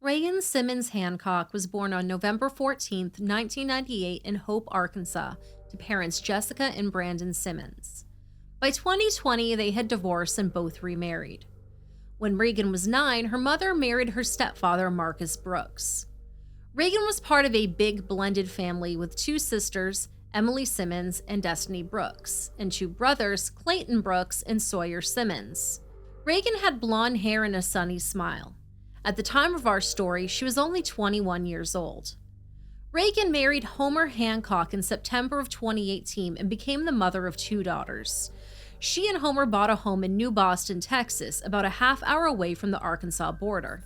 Reagan Simmons-Hancock was born on November 14th, 1998 in Hope, Arkansas, to parents Jessica and Brandon Simmons. By 2020, they had divorced and both remarried. When Reagan was 9, her mother married her stepfather, Marcus Brooks. Reagan was part of a big blended family with two sisters, Emily Simmons and Destiny Brooks, and two brothers, Clayton Brooks and Sawyer Simmons. Reagan had blonde hair and a sunny smile. At the time of our story, she was only 21 years old. Reagan married Homer Hancock in September of 2018 and became the mother of two daughters. She and Homer bought a home in New Boston, Texas, about a half-hour away from the Arkansas border.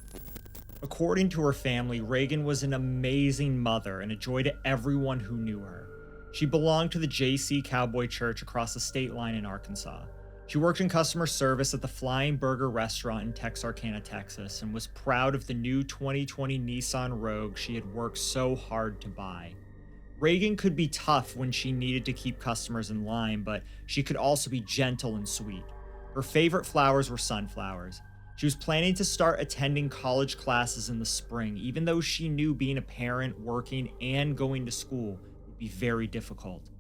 According to her family, Reagan was an amazing mother and a joy to everyone who knew her. She belonged to the J.C. Cowboy Church across the state line in Arkansas. She worked in customer service at the Flying Burger restaurant in Texarkana, Texas, and was proud of the new 2020 Nissan Rogue she had worked so hard to buy. Reagan could be tough when she needed to keep customers in line, but she could also be gentle and sweet. Her favorite flowers were sunflowers. She was planning to start attending college classes in the spring, even though she knew being a parent, working, and going to school would be very difficult.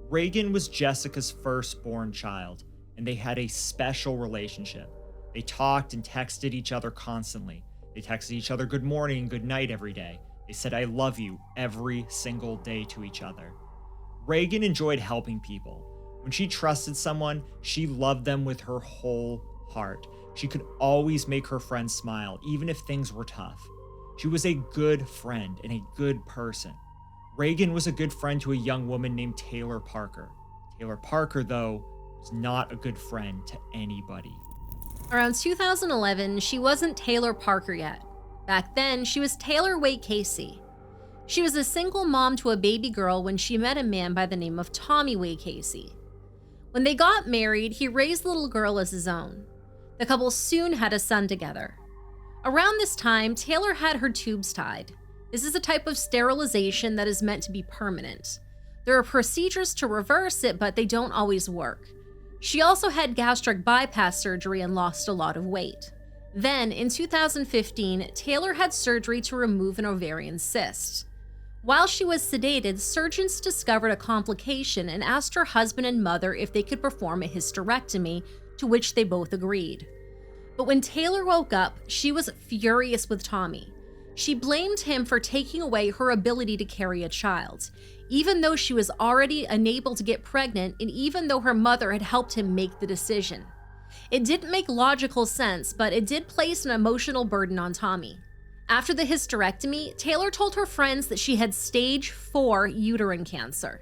Reagan was Jessica's firstborn child, and they had a special relationship. They talked and texted each other constantly. They texted each other good morning and good night every day. They said, "I love you," every single day to each other. Reagan enjoyed helping people. When she trusted someone, she loved them with her whole heart. She could always make her friends smile, even if things were tough. She was a good friend and a good person. Reagan was a good friend to a young woman named Taylor Parker. Taylor Parker, though, was not a good friend to anybody. Around 2011, she wasn't Taylor Parker yet. Back then, she was Taylor Way Casey. She was a single mom to a baby girl when she met a man by the name of Tommy Way Casey. When they got married, he raised the little girl as his own. The couple soon had a son together. Around this time, Taylor had her tubes tied. This is a type of sterilization that is meant to be permanent. There are procedures to reverse it, but they don't always work. She also had gastric bypass surgery and lost a lot of weight. Then, in 2015, Taylor had surgery to remove an ovarian cyst. While she was sedated, surgeons discovered a complication and asked her husband and mother if they could perform a hysterectomy, to which they both agreed. But when Taylor woke up, she was furious with Tommy. She blamed him for taking away her ability to carry a child, even though she was already unable to get pregnant and even though her mother had helped him make the decision. It didn't make logical sense, but it did place an emotional burden on Tommy. After the hysterectomy, Taylor told her friends that she had stage 4 uterine cancer.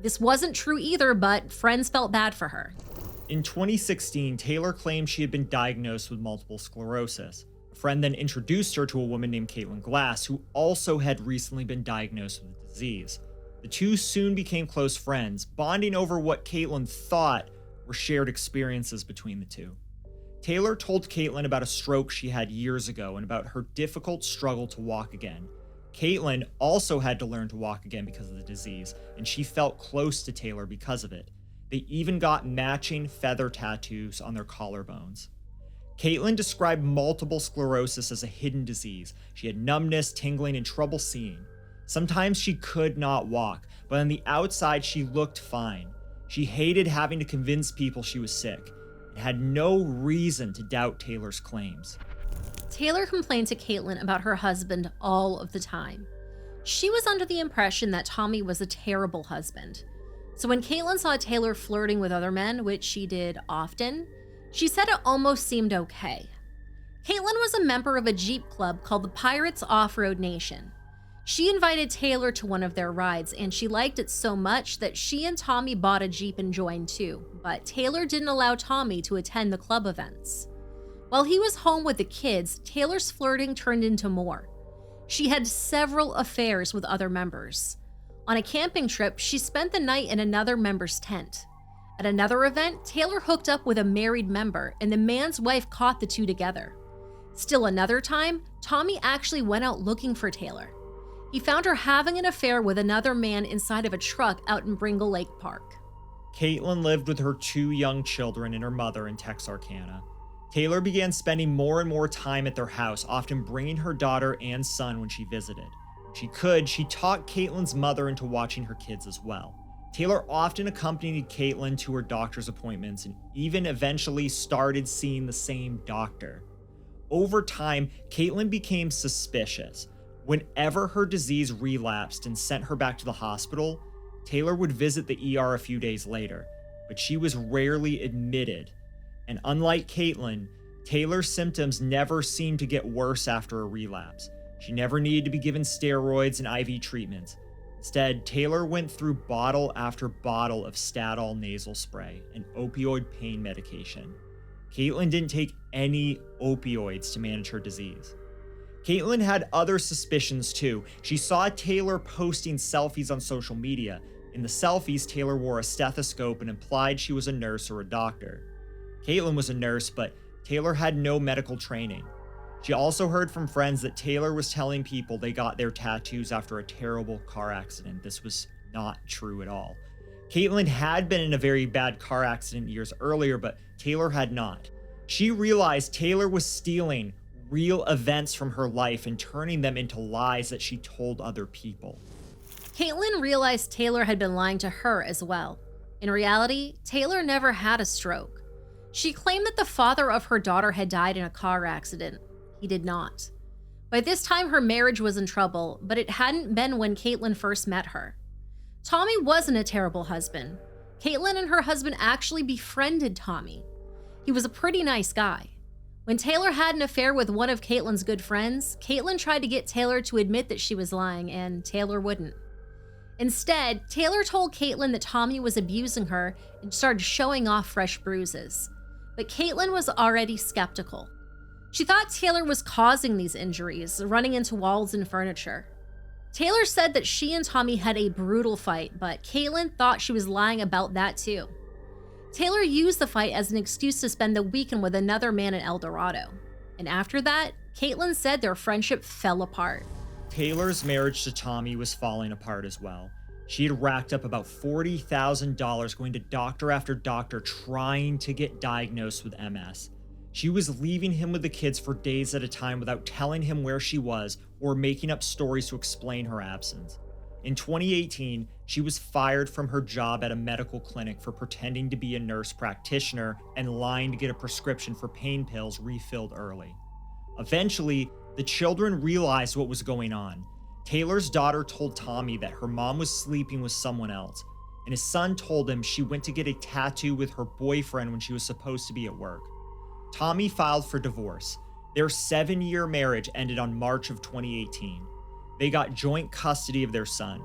This wasn't true either, but friends felt bad for her. In 2016, Taylor claimed she had been diagnosed with multiple sclerosis. A friend then introduced her to a woman named Caitlin Glass, who also had recently been diagnosed with the disease. The two soon became close friends, bonding over what Caitlin thought were shared experiences between the two. Taylor told Caitlin about a stroke she had years ago and about her difficult struggle to walk again. Caitlin also had to learn to walk again because of the disease, and she felt close to Taylor because of it. They even got matching feather tattoos on their collarbones. Caitlin described multiple sclerosis as a hidden disease. She had numbness, tingling, and trouble seeing. Sometimes she could not walk, but on the outside she looked fine. She hated having to convince people she was sick and had no reason to doubt Taylor's claims. Taylor complained to Caitlin about her husband all of the time. She was under the impression that Tommy was a terrible husband. So when Caitlin saw Taylor flirting with other men, which she did often, she said it almost seemed okay. Caitlin was a member of a Jeep club called the Pirates Off-Road Nation. She invited Taylor to one of their rides, and she liked it so much that she and Tommy bought a Jeep and joined too, but Taylor didn't allow Tommy to attend the club events. While he was home with the kids, Taylor's flirting turned into more. She had several affairs with other members. On a camping trip, she spent the night in another member's tent. At another event, Taylor hooked up with a married member, and the man's wife caught the two together. Still another time, Tommy actually went out looking for Taylor. He found her having an affair with another man inside of a truck out in Bringle Lake Park. Caitlin lived with her two young children and her mother in Texarkana. Taylor began spending more and more time at their house, often bringing her daughter and son when she visited. When she could, she talked Caitlin's mother into watching her kids as well. Taylor often accompanied Caitlin to her doctor's appointments and even eventually started seeing the same doctor. Over time, Caitlin became suspicious. Whenever her disease relapsed and sent her back to the hospital, Taylor would visit the ER a few days later, but she was rarely admitted. And unlike Caitlin, Taylor's symptoms never seemed to get worse after a relapse. She never needed to be given steroids and IV treatments. Instead, Taylor went through bottle after bottle of Stadol nasal spray and opioid pain medication. Caitlin didn't take any opioids to manage her disease. Caitlin had other suspicions too. She saw Taylor posting selfies on social media. In the selfies, Taylor wore a stethoscope and implied she was a nurse or a doctor. Caitlin was a nurse, but Taylor had no medical training. She also heard from friends that Taylor was telling people they got their tattoos after a terrible car accident. This was not true at all. Caitlin had been in a very bad car accident years earlier, but Taylor had not. She realized Taylor was stealing real events from her life and turning them into lies that she told other people. Caitlin realized Taylor had been lying to her as well. In reality, Taylor never had a stroke. She claimed that the father of her daughter had died in a car accident. He did not. By this time, her marriage was in trouble, but it hadn't been when Caitlin first met her. Tommy wasn't a terrible husband. Caitlin and her husband actually befriended Tommy. He was a pretty nice guy. When Taylor had an affair with one of Caitlin's good friends, Caitlin tried to get Taylor to admit that she was lying, and Taylor wouldn't. Instead, Taylor told Caitlin that Tommy was abusing her and started showing off fresh bruises. But Caitlin was already skeptical. She thought Taylor was causing these injuries, running into walls and furniture. Taylor said that she and Tommy had a brutal fight, but Caitlin thought she was lying about that too. Taylor used the fight as an excuse to spend the weekend with another man in El Dorado. And after that, Caitlin said their friendship fell apart. Taylor's marriage to Tommy was falling apart as well. She had racked up about $40,000 going to doctor after doctor trying to get diagnosed with MS. She was leaving him with the kids for days at a time without telling him where she was or making up stories to explain her absence. In 2018, she was fired from her job at a medical clinic for pretending to be a nurse practitioner and lying to get a prescription for pain pills refilled early. Eventually, the children realized what was going on. Taylor's daughter told Tommy that her mom was sleeping with someone else, and his son told him she went to get a tattoo with her boyfriend when she was supposed to be at work. Tommy filed for divorce. Their 7-year marriage ended on March of 2018. They got joint custody of their son.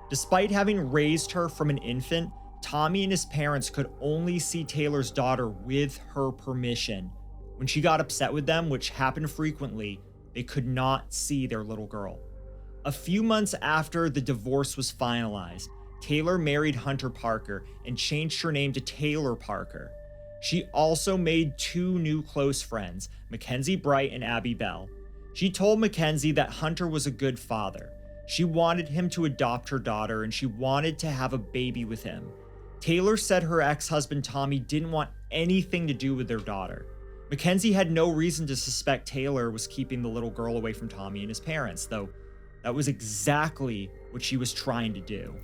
Despite having raised her from an infant, Tommy and his parents could only see Taylor's daughter with her permission. When she got upset with them, which happened frequently, they could not see their little girl. A few months after the divorce was finalized, Taylor married Hunter Parker and changed her name to Taylor Parker. She also made 2 new close friends, Mackenzie Bright and Abby Bell. She told Mackenzie that Hunter was a good father. She wanted him to adopt her daughter and she wanted to have a baby with him. Taylor said her ex-husband Tommy didn't want anything to do with their daughter. Mackenzie had no reason to suspect Taylor was keeping the little girl away from Tommy and his parents, though that was exactly what she was trying to do.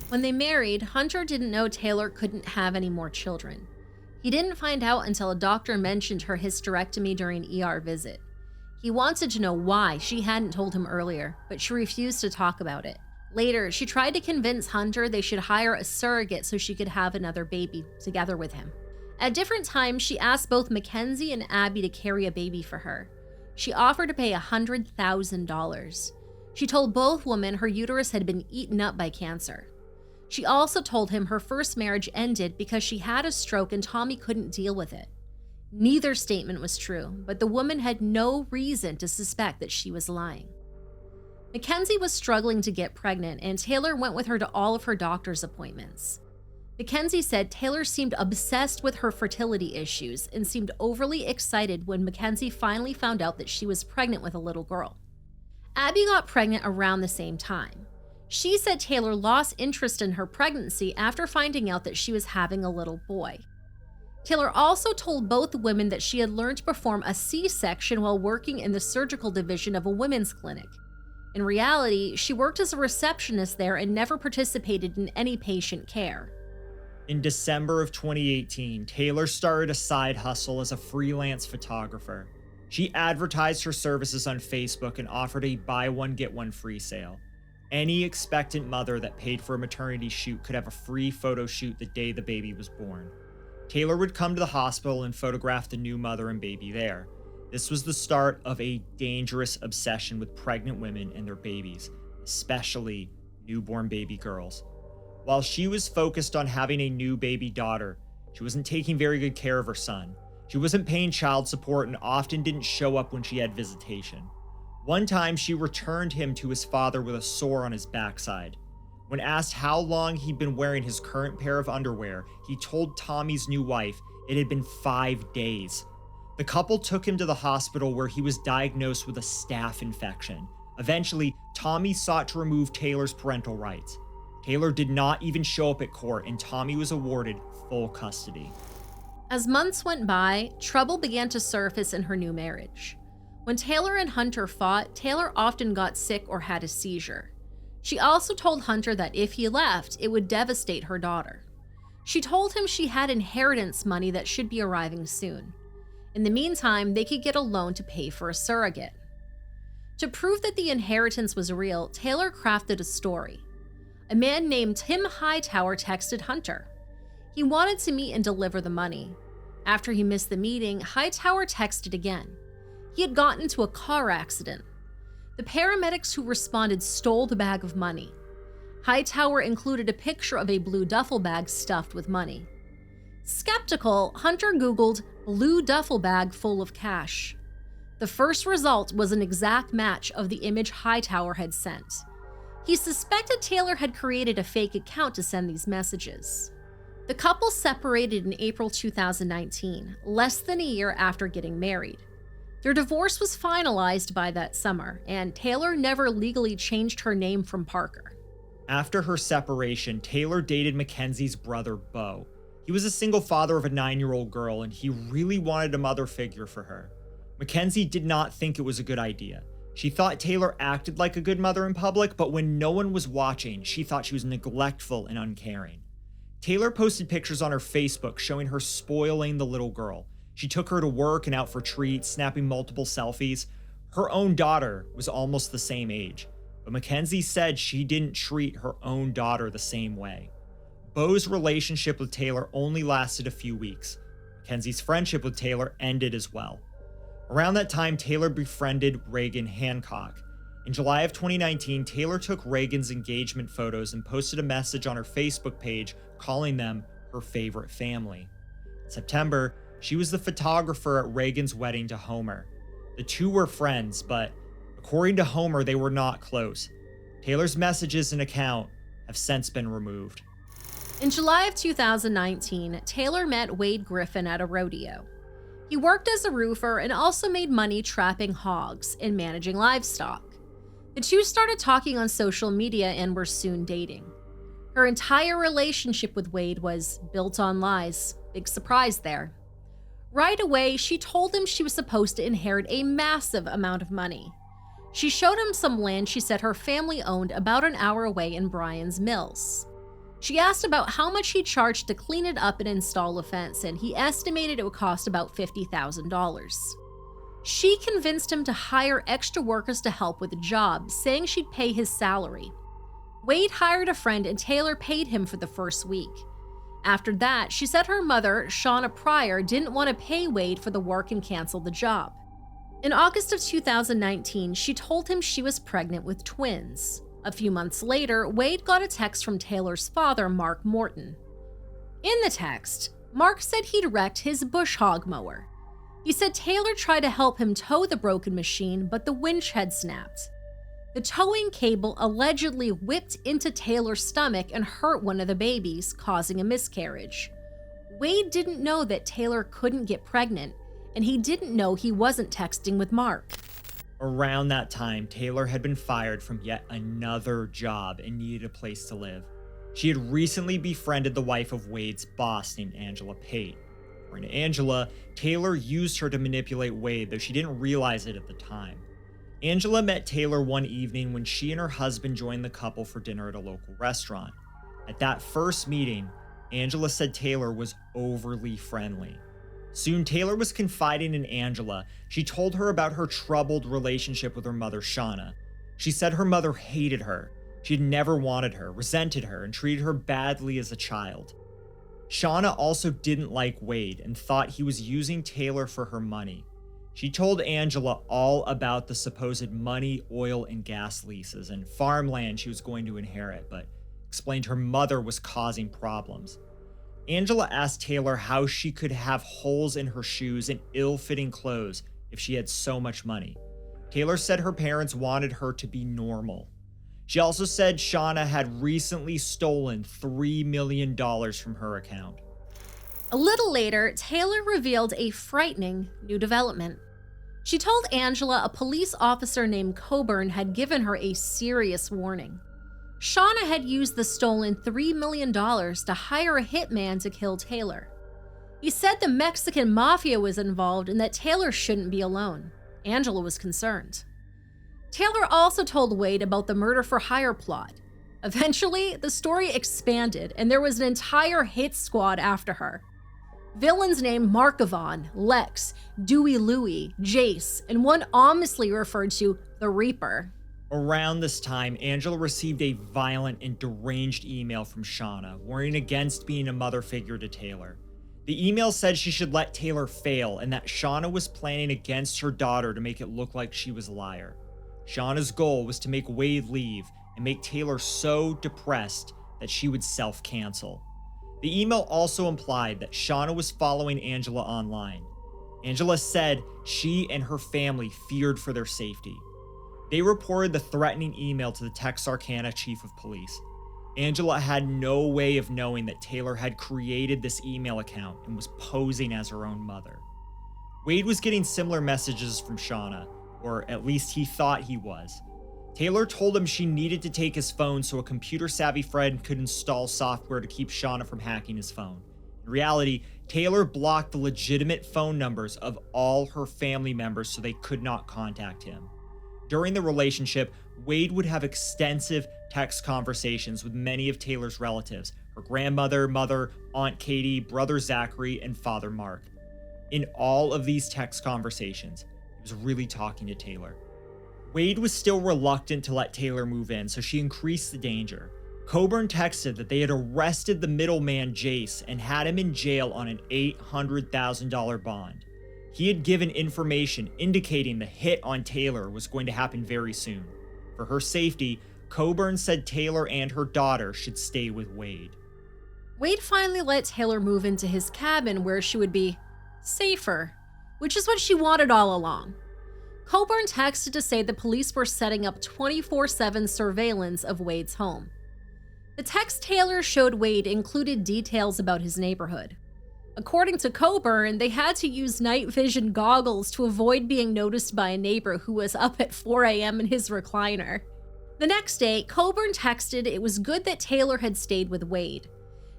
When they married, Hunter didn't know Taylor couldn't have any more children. He didn't find out until a doctor mentioned her hysterectomy during an ER visit. He wanted to know why she hadn't told him earlier, but she refused to talk about it. Later, she tried to convince Hunter they should hire a surrogate so she could have another baby together with him. At different times, she asked both Mackenzie and Abby to carry a baby for her. She offered to pay $100,000. She told both women her uterus had been eaten up by cancer. She also told him her first marriage ended because she had a stroke and Tommy couldn't deal with it. Neither statement was true, but the woman had no reason to suspect that she was lying. Mackenzie was struggling to get pregnant, and Taylor went with her to all of her doctor's appointments. Mackenzie said Taylor seemed obsessed with her fertility issues and seemed overly excited when Mackenzie finally found out that she was pregnant with a little girl. Abby got pregnant around the same time. She said Taylor lost interest in her pregnancy after finding out that she was having a little boy. Taylor also told both women that she had learned to perform a C-section while working in the surgical division of a women's clinic. In reality, she worked as a receptionist there and never participated in any patient care. In December of 2018, Taylor started a side hustle as a freelance photographer. She advertised her services on Facebook and offered a buy one get one free sale. Any expectant mother that paid for a maternity shoot could have a free photo shoot the day the baby was born. Taylor would come to the hospital and photograph the new mother and baby there. This was the start of a dangerous obsession with pregnant women and their babies, especially newborn baby girls. While she was focused on having a new baby daughter, she wasn't taking very good care of her son. She wasn't paying child support and often didn't show up when she had visitation. One time, she returned him to his father with a sore on his backside. When asked how long he'd been wearing his current pair of underwear, he told Tommy's new wife it had been 5 days. The couple took him to the hospital where he was diagnosed with a staph infection. Eventually, Tommy sought to remove Taylor's parental rights. Taylor did not even show up at court, and Tommy was awarded full custody. As months went by, trouble began to surface in her new marriage. When Taylor and Hunter fought, Taylor often got sick or had a seizure. She also told Hunter that if he left, it would devastate her daughter. She told him she had inheritance money that should be arriving soon. In the meantime, they could get a loan to pay for a surrogate. To prove that the inheritance was real, Taylor crafted a story. A man named Tim Hightower texted Hunter. He wanted to meet and deliver the money. After he missed the meeting, Hightower texted again. He had gotten into a car accident. The paramedics who responded stole the bag of money. Hightower included a picture of a blue duffel bag stuffed with money. Skeptical, Hunter Googled blue duffel bag full of cash. The first result was an exact match of the image Hightower had sent. He suspected Taylor had created a fake account to send these messages. The couple separated in April 2019, less than a year after getting married. Their divorce was finalized by that summer, and Taylor never legally changed her name from Parker. After her separation, Taylor dated Mackenzie's brother, Beau. He was a single father of a 9-year-old girl, and he really wanted a mother figure for her. Mackenzie did not think it was a good idea. She thought Taylor acted like a good mother in public, but when no one was watching, she thought she was neglectful and uncaring. Taylor posted pictures on her Facebook showing her spoiling the little girl. She took her to work and out for treats, snapping multiple selfies. Her own daughter was almost the same age, but Mackenzie said she didn't treat her own daughter the same way. Beau's relationship with Taylor only lasted a few weeks. Mackenzie's friendship with Taylor ended as well. Around that time, Taylor befriended Reagan Hancock. In July of 2019, Taylor took Reagan's engagement photos and posted a message on her Facebook page calling them her favorite family. In September, she was the photographer at Reagan's wedding to Homer. The two were friends, but according to Homer, they were not close. Taylor's messages and account have since been removed. In July of 2019, Taylor met Wade Griffin at a rodeo. He worked as a roofer and also made money trapping hogs and managing livestock. The two started talking on social media and were soon dating. Her entire relationship with Wade was built on lies. Big surprise there. Right away, she told him she was supposed to inherit a massive amount of money. She showed him some land she said her family owned about an hour away in Bryan's Mills. She asked about how much he charged to clean it up and install a fence, and he estimated it would cost about $50,000. She convinced him to hire extra workers to help with the job, saying she'd pay his salary. Wade hired a friend and Taylor paid him for the first week. After that, she said her mother, Shauna Pryor, didn't want to pay Wade for the work and canceled the job. In August of 2019, she told him she was pregnant with twins. A few months later, Wade got a text from Taylor's father, Mark Morton. In the text, Mark said he'd wrecked his bush hog mower. He said Taylor tried to help him tow the broken machine, but the winch had snapped. The towing cable allegedly whipped into Taylor's stomach and hurt one of the babies, causing a miscarriage. Wade didn't know that Taylor couldn't get pregnant, and he didn't know he wasn't texting with Mark. Around that time, Taylor had been fired from yet another job and needed a place to live. She had recently befriended the wife of Wade's boss named Angela Pate. According to Angela, Taylor used her to manipulate Wade, though she didn't realize it at the time. Angela met Taylor one evening when she and her husband joined the couple for dinner at a local restaurant. At that first meeting, Angela said Taylor was overly friendly. Soon, Taylor was confiding in Angela. She told her about her troubled relationship with her mother, Shauna. She said her mother hated her. She had never wanted her, resented her, and treated her badly as a child. Shauna also didn't like Wade and thought he was using Taylor for her money. She told Angela all about the supposed money, oil, and gas leases and farmland she was going to inherit, but explained her mother was causing problems. Angela asked Taylor how she could have holes in her shoes and ill-fitting clothes if she had so much money. Taylor said her parents wanted her to be normal. She also said Shauna had recently stolen $3 million from her account. A little later, Taylor revealed a frightening new development. She told Angela a police officer named Coburn had given her a serious warning. Shauna had used the stolen $3 million to hire a hitman to kill Taylor. He said the Mexican mafia was involved and that Taylor shouldn't be alone. Angela was concerned. Taylor also told Wade about the murder-for-hire plot. Eventually, the story expanded and there was an entire hit squad after her. Villains named Markovon, Lex, Dewey Louie, Jace, and one ominously referred to the Reaper. Around this time, Angela received a violent and deranged email from Shauna, warning against being a mother figure to Taylor. The email said she should let Taylor fail and that Shauna was planning against her daughter to make it look like she was a liar. Shauna's goal was to make Wade leave and make Taylor so depressed that she would self-cancel. The email also implied that Shauna was following Angela online. Angela said she and her family feared for their safety. They reported the threatening email to the Texarkana chief of police. Angela had no way of knowing that Taylor had created this email account and was posing as her own mother. Wade was getting similar messages from Shauna, or at least he thought he was. Taylor told him she needed to take his phone so a computer-savvy friend could install software to keep Shauna from hacking his phone. In reality, Taylor blocked the legitimate phone numbers of all her family members so they could not contact him. During the relationship, Wade would have extensive text conversations with many of Taylor's relatives, her grandmother, mother, Aunt Katie, brother Zachary, and father Mark. In all of these text conversations, he was really talking to Taylor. Wade was still reluctant to let Taylor move in, so she increased the danger. Coburn texted that they had arrested the middleman Jace and had him in jail on an $800,000 bond. He had given information indicating the hit on Taylor was going to happen very soon. For her safety, Coburn said Taylor and her daughter should stay with Wade. Wade finally let Taylor move into his cabin where she would be safer, which is what she wanted all along. Coburn texted to say the police were setting up 24/7 surveillance of Wade's home. The text Taylor showed Wade included details about his neighborhood. According to Coburn, they had to use night vision goggles to avoid being noticed by a neighbor who was up at 4 a.m. in his recliner. The next day, Coburn texted it was good that Taylor had stayed with Wade.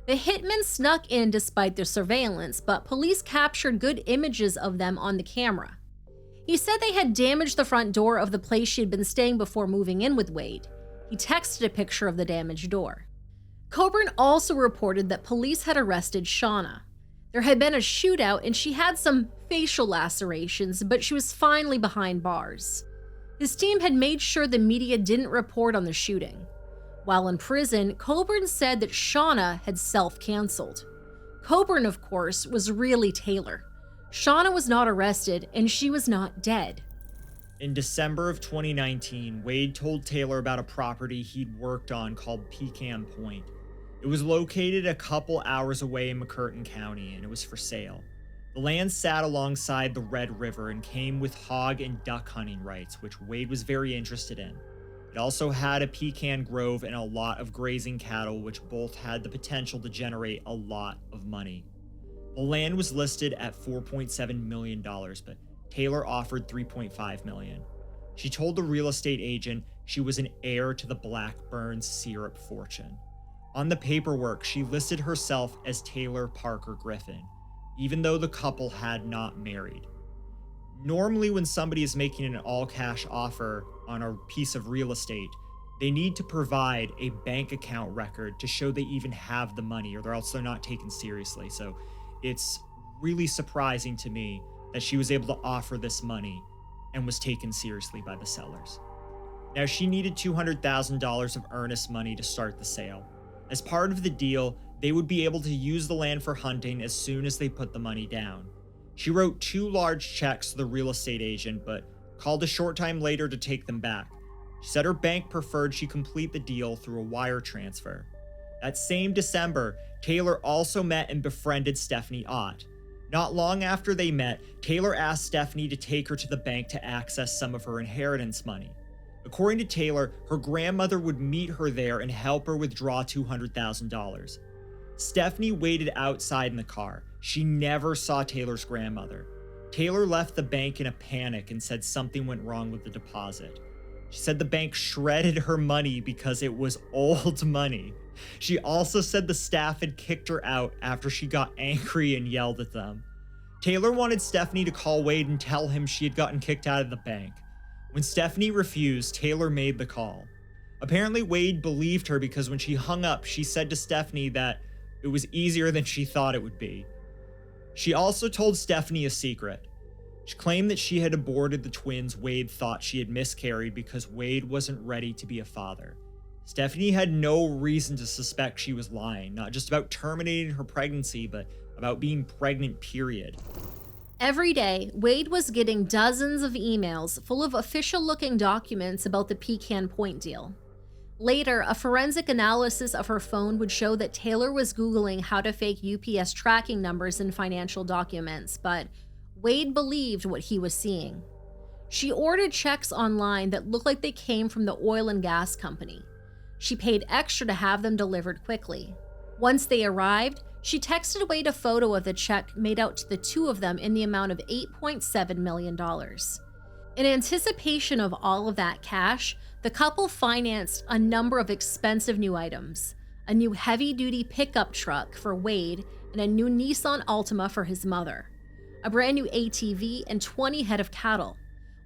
The hitmen snuck in despite their surveillance, but police captured good images of them on the camera. He said they had damaged the front door of the place she had been staying before moving in with Wade. He texted a picture of the damaged door. Coburn also reported that police had arrested Shauna. There had been a shootout and she had some facial lacerations, but she was finally behind bars. His team had made sure the media didn't report on the shooting. While in prison, Coburn said that Shauna had self-canceled. Coburn, of course, was really Taylor. Shauna was not arrested and she was not dead. In December of 2019, Wade told Taylor about a property he'd worked on called Pecan Point. It was located a couple hours away in McCurtain County, and it was for sale. The land sat alongside the Red River and came with hog and duck hunting rights, which Wade was very interested in. It also had a pecan grove and a lot of grazing cattle, which both had the potential to generate a lot of money. The land was listed at $4.7 million, but Taylor offered $3.5 million. She told the real estate agent she was an heir to the Blackburn syrup fortune. On the paperwork, she listed herself as Taylor Parker Griffin. even though the couple had not married. Normally, when somebody is making an all-cash offer on a piece of real estate, they need to provide a bank account record to show they even have the money, or else they're not taken seriously. So it's really surprising to me that she was able to offer this money and was taken seriously by the sellers. Now, she needed $200,000 of earnest money to start the sale. As part of the deal, they would be able to use the land for hunting as soon as they put the money down. She wrote 2 large checks to the real estate agent, but called a short time later to take them back. She said her bank preferred she complete the deal through a wire transfer. That same December, Taylor also met and befriended Stephanie Ott. Not long after they met, Taylor asked Stephanie to take her to the bank to access some of her inheritance money. According to Taylor, her grandmother would meet her there and help her withdraw $200,000. Stephanie waited outside in the car. She never saw Taylor's grandmother. Taylor left the bank in a panic and said something went wrong with the deposit. She said the bank shredded her money because it was old money. She also said the staff had kicked her out after she got angry and yelled at them. Taylor wanted Stephanie to call Wade and tell him she had gotten kicked out of the bank. When Stephanie refused, Taylor made the call. Apparently, Wade believed her because when she hung up, she said to Stephanie that it was easier than she thought it would be. She also told Stephanie a secret. She claimed that she had aborted the twins Wade thought she had miscarried because Wade wasn't ready to be a father. Stephanie had no reason to suspect she was lying, not just about terminating her pregnancy, but about being pregnant, period. Every day, Wade was getting dozens of emails full of official-looking documents about the Pecan Point deal. Later, a forensic analysis of her phone would show that Taylor was Googling how to fake UPS tracking numbers in financial documents, but Wade believed what he was seeing. She ordered checks online that looked like they came from the oil and gas company. She paid extra to have them delivered quickly. Once they arrived, she texted Wade a photo of the check made out to the two of them in the amount of $8.7 million. In anticipation of all of that cash, the couple financed a number of expensive new items: a new heavy-duty pickup truck for Wade and a new Nissan Altima for his mother, a brand new ATV, and 20 head of cattle,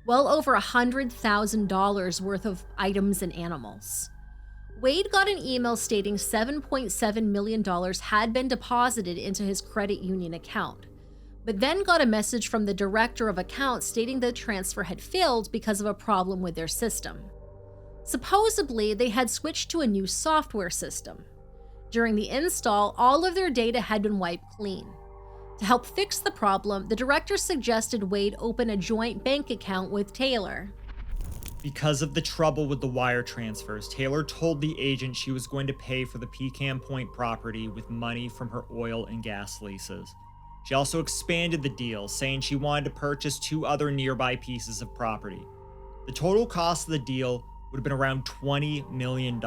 well over $100,000 worth of items and animals. Wade got an email stating $7.7 million had been deposited into his credit union account, but then got a message from the director of accounts stating the transfer had failed because of a problem with their system. Supposedly, they had switched to a new software system. During the install, all of their data had been wiped clean. To help fix the problem, the director suggested Wade open a joint bank account with Taylor. Because of the trouble with the wire transfers, Taylor told the agent she was going to pay for the Pecan Point property with money from her oil and gas leases. She also expanded the deal, saying she wanted to purchase 2 other nearby pieces of property. The total cost of the deal would have been around $20 million.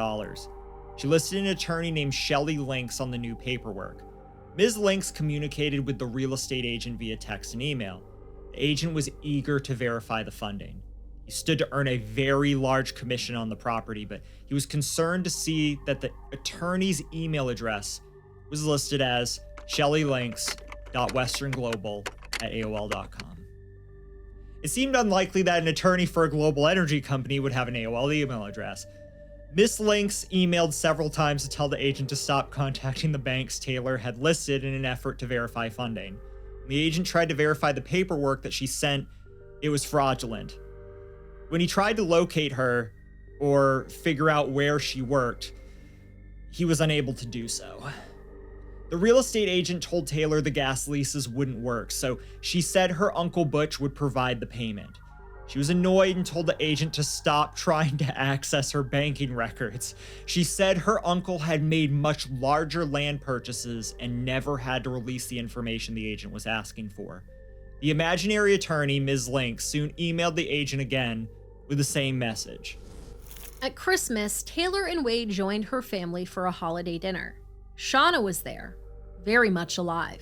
She listed an attorney named Shelley Links on the new paperwork. Ms. Links communicated with the real estate agent via text and email. The agent was eager to verify the funding. He stood to earn a very large commission on the property, but he was concerned to see that the attorney's email address was listed as shelleylinks.westernglobal@aol.com. It seemed unlikely that an attorney for a global energy company would have an AOL email address. Miss Links emailed several times to tell the agent to stop contacting the banks Taylor had listed in an effort to verify funding. When the agent tried to verify the paperwork that she sent, it was fraudulent. When he tried to locate her or figure out where she worked, he was unable to do so. The real estate agent told Taylor the gas leases wouldn't work, so she said her Uncle Butch would provide the payment. She was annoyed and told the agent to stop trying to access her banking records. She said her uncle had made much larger land purchases and never had to release the information the agent was asking for. The imaginary attorney, Ms. Link, soon emailed the agent again with the same message. At Christmas, Taylor and Wade joined her family for a holiday dinner. Shauna was there, very much alive.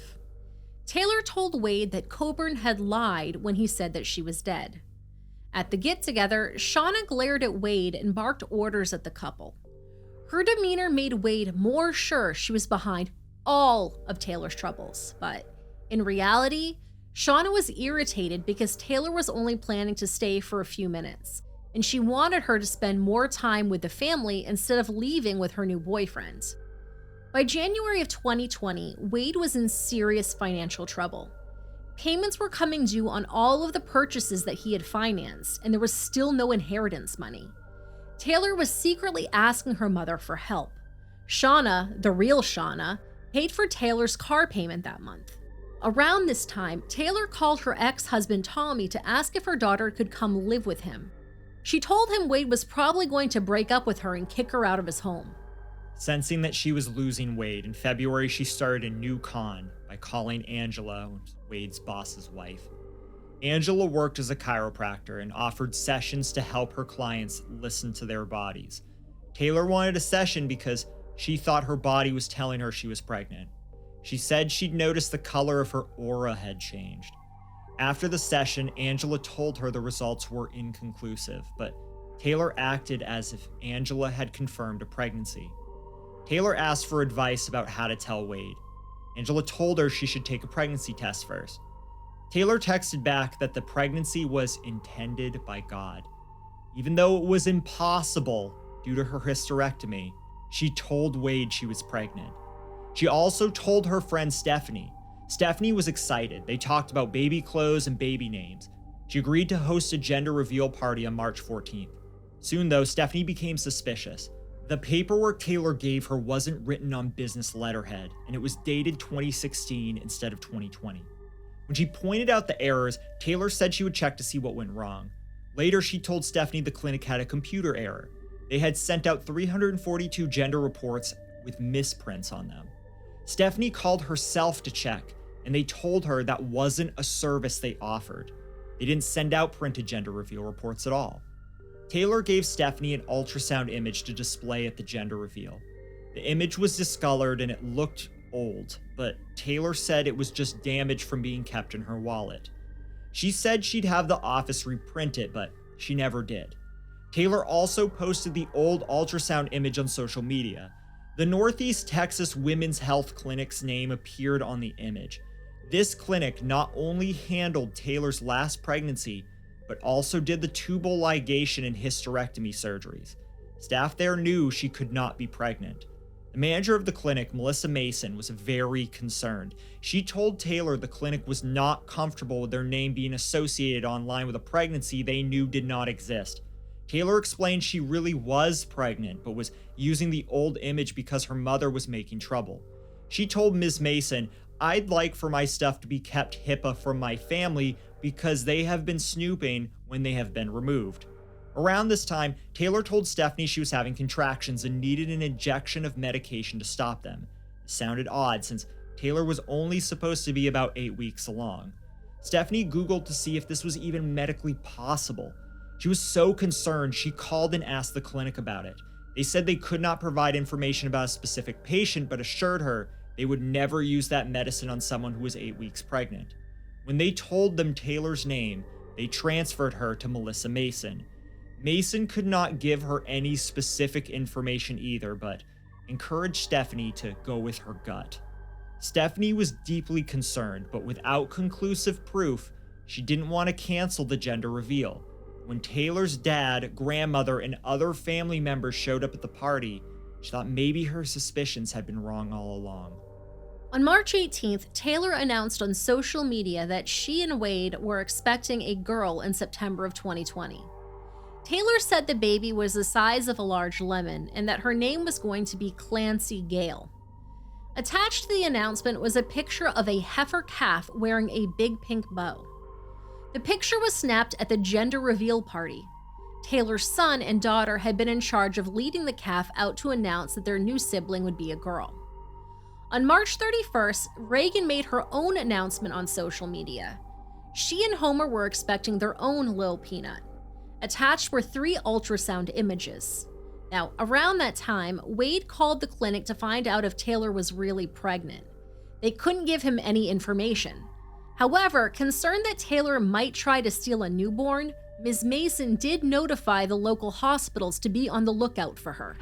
Taylor told Wade that Coburn had lied when he said that she was dead. At the get-together, Shauna glared at Wade and barked orders at the couple. Her demeanor made Wade more sure she was behind all of Taylor's troubles, but In reality, Shauna was irritated because Taylor was only planning to stay for a few minutes, and she wanted her to spend more time with the family instead of leaving with her new boyfriend. By January of 2020, Wade was in serious financial trouble. Payments were coming due on all of the purchases that he had financed, and there was still no inheritance money. Taylor was secretly asking her mother for help. Shauna, the real Shauna, paid for Taylor's car payment that month. Around this time, Taylor called her ex-husband Tommy to ask if her daughter could come live with him. She told him Wade was probably going to break up with her and kick her out of his home. Sensing that she was losing Wade, in February she started a new con by calling Angela, Wade's boss's wife. Angela worked as a chiropractor and offered sessions to help her clients listen to their bodies. Taylor wanted a session because she thought her body was telling her she was pregnant. She said she'd noticed the color of her aura had changed. After the session, Angela told her the results were inconclusive, but Taylor acted as if Angela had confirmed a pregnancy. Taylor asked for advice about how to tell Wade. Angela told her she should take a pregnancy test first. Taylor texted back that the pregnancy was intended by God. Even though it was impossible due to her hysterectomy, she told Wade she was pregnant. She also told her friend Stephanie. Stephanie was excited. They talked about baby clothes and baby names. She agreed to host a gender reveal party on March 14th. Soon, though, Stephanie became suspicious. The paperwork Taylor gave her wasn't written on business letterhead, and it was dated 2016 instead of 2020. When she pointed out the errors, Taylor said she would check to see what went wrong. Later, she told Stephanie the clinic had a computer error. They had sent out 342 gender reports with misprints on them. Stephanie called herself to check, and they told her that wasn't a service they offered. They didn't send out printed gender reveal reports at all. Taylor gave Stephanie an ultrasound image to display at the gender reveal. The image was discolored and it looked old, but Taylor said it was just damage from being kept in her wallet. She said she'd have the office reprint it, but she never did. Taylor also posted the old ultrasound image on social media. The Northeast Texas Women's Health Clinic's name appeared on the image. This clinic not only handled Taylor's last pregnancy, but also did the tubal ligation and hysterectomy surgeries. Staff there knew she could not be pregnant. The manager of the clinic, Melissa Mason, was very concerned. She told Taylor the clinic was not comfortable with their name being associated online with a pregnancy they knew did not exist. Taylor explained she really was pregnant, but was using the old image because her mother was making trouble. She told Ms. Mason, "I'd like for my stuff to be kept HIPAA from my family because they have been snooping when they have been removed." Around this time, Taylor told Stephanie she was having contractions and needed an injection of medication to stop them. It sounded odd since Taylor was only supposed to be about 8 weeks along. Stephanie Googled to see if this was even medically possible. She was so concerned she called and asked the clinic about it. They said they could not provide information about a specific patient, but assured her they would never use that medicine on someone who was 8 weeks pregnant. When they told them Taylor's name, they transferred her to Melissa Mason. Mason could not give her any specific information either, but encouraged Stephanie to go with her gut. Stephanie was deeply concerned, but without conclusive proof, she didn't want to cancel the gender reveal. When Taylor's dad, grandmother, and other family members showed up at the party, she thought maybe her suspicions had been wrong all along. On March 18th, Taylor announced on social media that she and Wade were expecting a girl in September of 2020. Taylor said the baby was the size of a large lemon and that her name was going to be Clancy Gale. Attached to the announcement was a picture of a heifer calf wearing a big pink bow. The picture was snapped at the gender reveal party. Taylor's son and daughter had been in charge of leading the calf out to announce that their new sibling would be a girl. On March 31st, Reagan made her own announcement on social media. She and Homer were expecting their own Lil Peanut. Attached were 3 ultrasound images. Now, around that time, Wade called the clinic to find out if Taylor was really pregnant. They couldn't give him any information. However, concerned that Taylor might try to steal a newborn, Ms. Mason did notify the local hospitals to be on the lookout for her.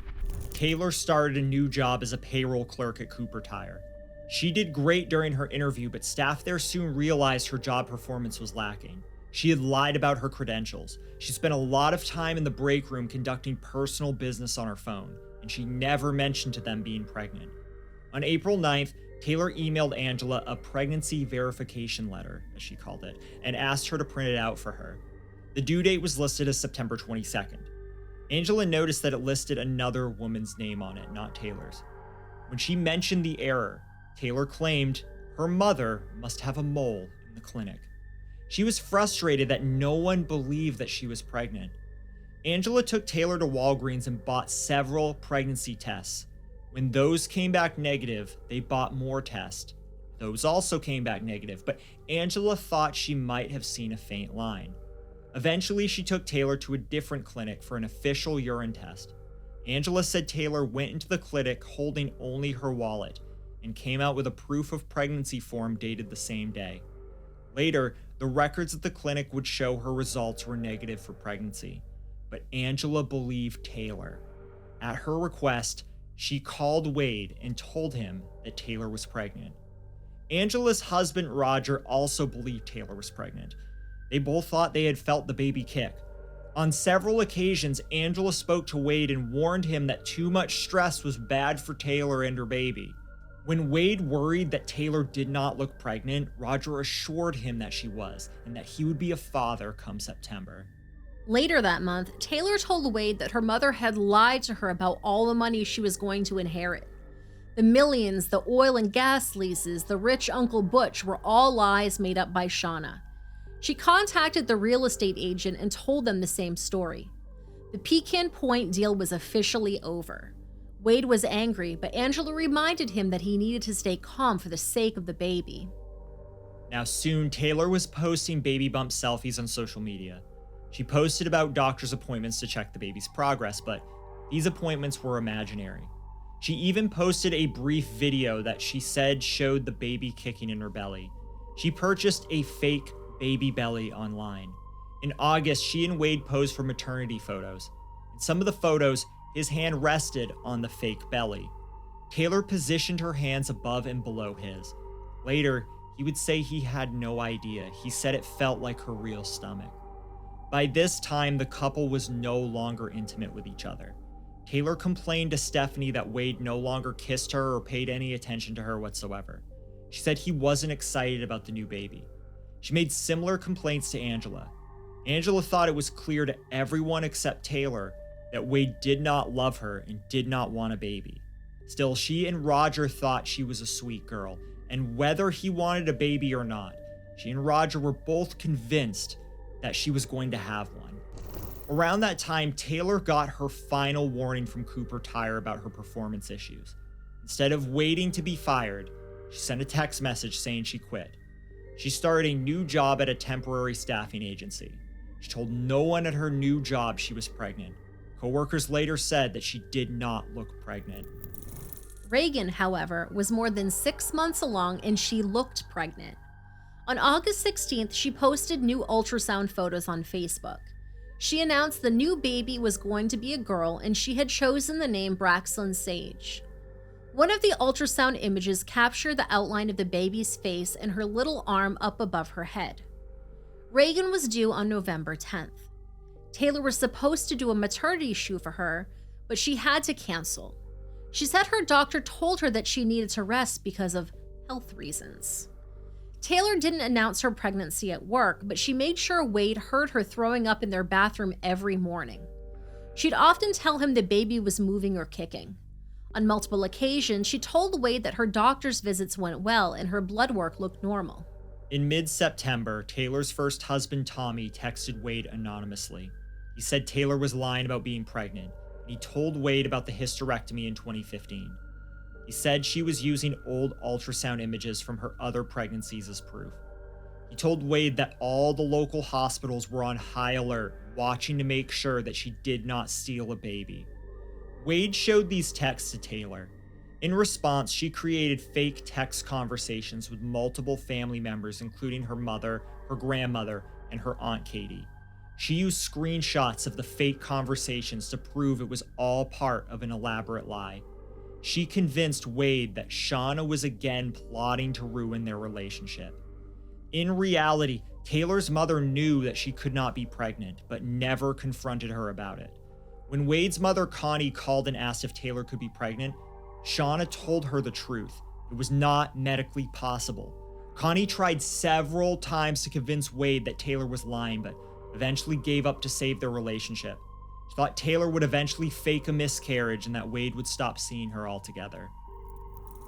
Taylor started a new job as a payroll clerk at Cooper Tire. She did great during her interview, but staff there soon realized her job performance was lacking. She had lied about her credentials. She spent a lot of time in the break room conducting personal business on her phone, and she never mentioned to them being pregnant. On April 9th, Taylor emailed Angela a pregnancy verification letter, as she called it, and asked her to print it out for her. The due date was listed as September 22nd. Angela noticed that it listed another woman's name on it, not Taylor's. When she mentioned the error, Taylor claimed her mother must have a mole in the clinic. She was frustrated that no one believed that she was pregnant. Angela took Taylor to Walgreens and bought several pregnancy tests. When those came back negative, they bought more tests. Those also came back negative, but Angela thought she might have seen a faint line. Eventually, she took Taylor to a different clinic for an official urine test. Angela said Taylor went into the clinic holding only her wallet and came out with a proof of pregnancy form dated the same day. Later, the records at the clinic would show her results were negative for pregnancy, but Angela believed Taylor. At her request, she called Wade and told him that Taylor was pregnant. Angela's husband, Roger, also believed Taylor was pregnant. They both thought they had felt the baby kick. On several occasions, Angela spoke to Wade and warned him that too much stress was bad for Taylor and her baby. When Wade worried that Taylor did not look pregnant, Roger assured him that she was, and that he would be a father come September. Later that month, Taylor told Wade that her mother had lied to her about all the money she was going to inherit. The millions, the oil and gas leases, the rich Uncle Butch were all lies made up by Shauna. She contacted the real estate agent and told them the same story. The Pecan Point deal was officially over. Wade was angry, but Angela reminded him that he needed to stay calm for the sake of the baby. Now soon, Taylor was posting baby bump selfies on social media. She posted about doctor's appointments to check the baby's progress, but these appointments were imaginary. She even posted a brief video that she said showed the baby kicking in her belly. She purchased a fake baby belly online. In August, she and Wade posed for maternity photos. In some of the photos, his hand rested on the fake belly. Taylor positioned her hands above and below his. Later, he would say he had no idea. He said it felt like her real stomach. By this time, the couple was no longer intimate with each other. Taylor complained to Stephanie that Wade no longer kissed her or paid any attention to her whatsoever. She said he wasn't excited about the new baby. She made similar complaints to Angela. Angela thought it was clear to everyone except Taylor that Wade did not love her and did not want a baby. Still, she and Roger thought she was a sweet girl, and whether he wanted a baby or not, she and Roger were both convinced that she was going to have one. Around that time, Taylor got her final warning from Cooper Tire about her performance issues. Instead of waiting to be fired, she sent a text message saying she quit. She started a new job at a temporary staffing agency. She told no one at her new job she was pregnant. Coworkers later said that she did not look pregnant. Reagan, however, was more than 6 months along and she looked pregnant. On August 16th, she posted new ultrasound photos on Facebook. She announced the new baby was going to be a girl and she had chosen the name Braxton Sage. One of the ultrasound images captured the outline of the baby's face and her little arm up above her head. Reagan was due on November 10th. Taylor was supposed to do a maternity shoot for her, but she had to cancel. She said her doctor told her that she needed to rest because of health reasons. Taylor didn't announce her pregnancy at work, but she made sure Wade heard her throwing up in their bathroom every morning. She'd often tell him the baby was moving or kicking. On multiple occasions, she told Wade that her doctor's visits went well and her blood work looked normal. In mid-September, Taylor's first husband, Tommy, texted Wade anonymously. He said Taylor was lying about being pregnant, and he told Wade about the hysterectomy in 2015. He said she was using old ultrasound images from her other pregnancies as proof. He told Wade that all the local hospitals were on high alert, watching to make sure that she did not steal a baby. Wade showed these texts to Taylor. In response, she created fake text conversations with multiple family members, including her mother, her grandmother, and her Aunt Katie. She used screenshots of the fake conversations to prove it was all part of an elaborate lie. she convinced Wade that Shauna was again plotting to ruin their relationship. In reality, Taylor's mother knew that she could not be pregnant, but never confronted her about it. When Wade's mother, Connie, called and asked if Taylor could be pregnant, Shauna told her the truth. It was not medically possible. Connie tried several times to convince Wade that Taylor was lying, but eventually gave up to save their relationship. She thought Taylor would eventually fake a miscarriage and that Wade would stop seeing her altogether.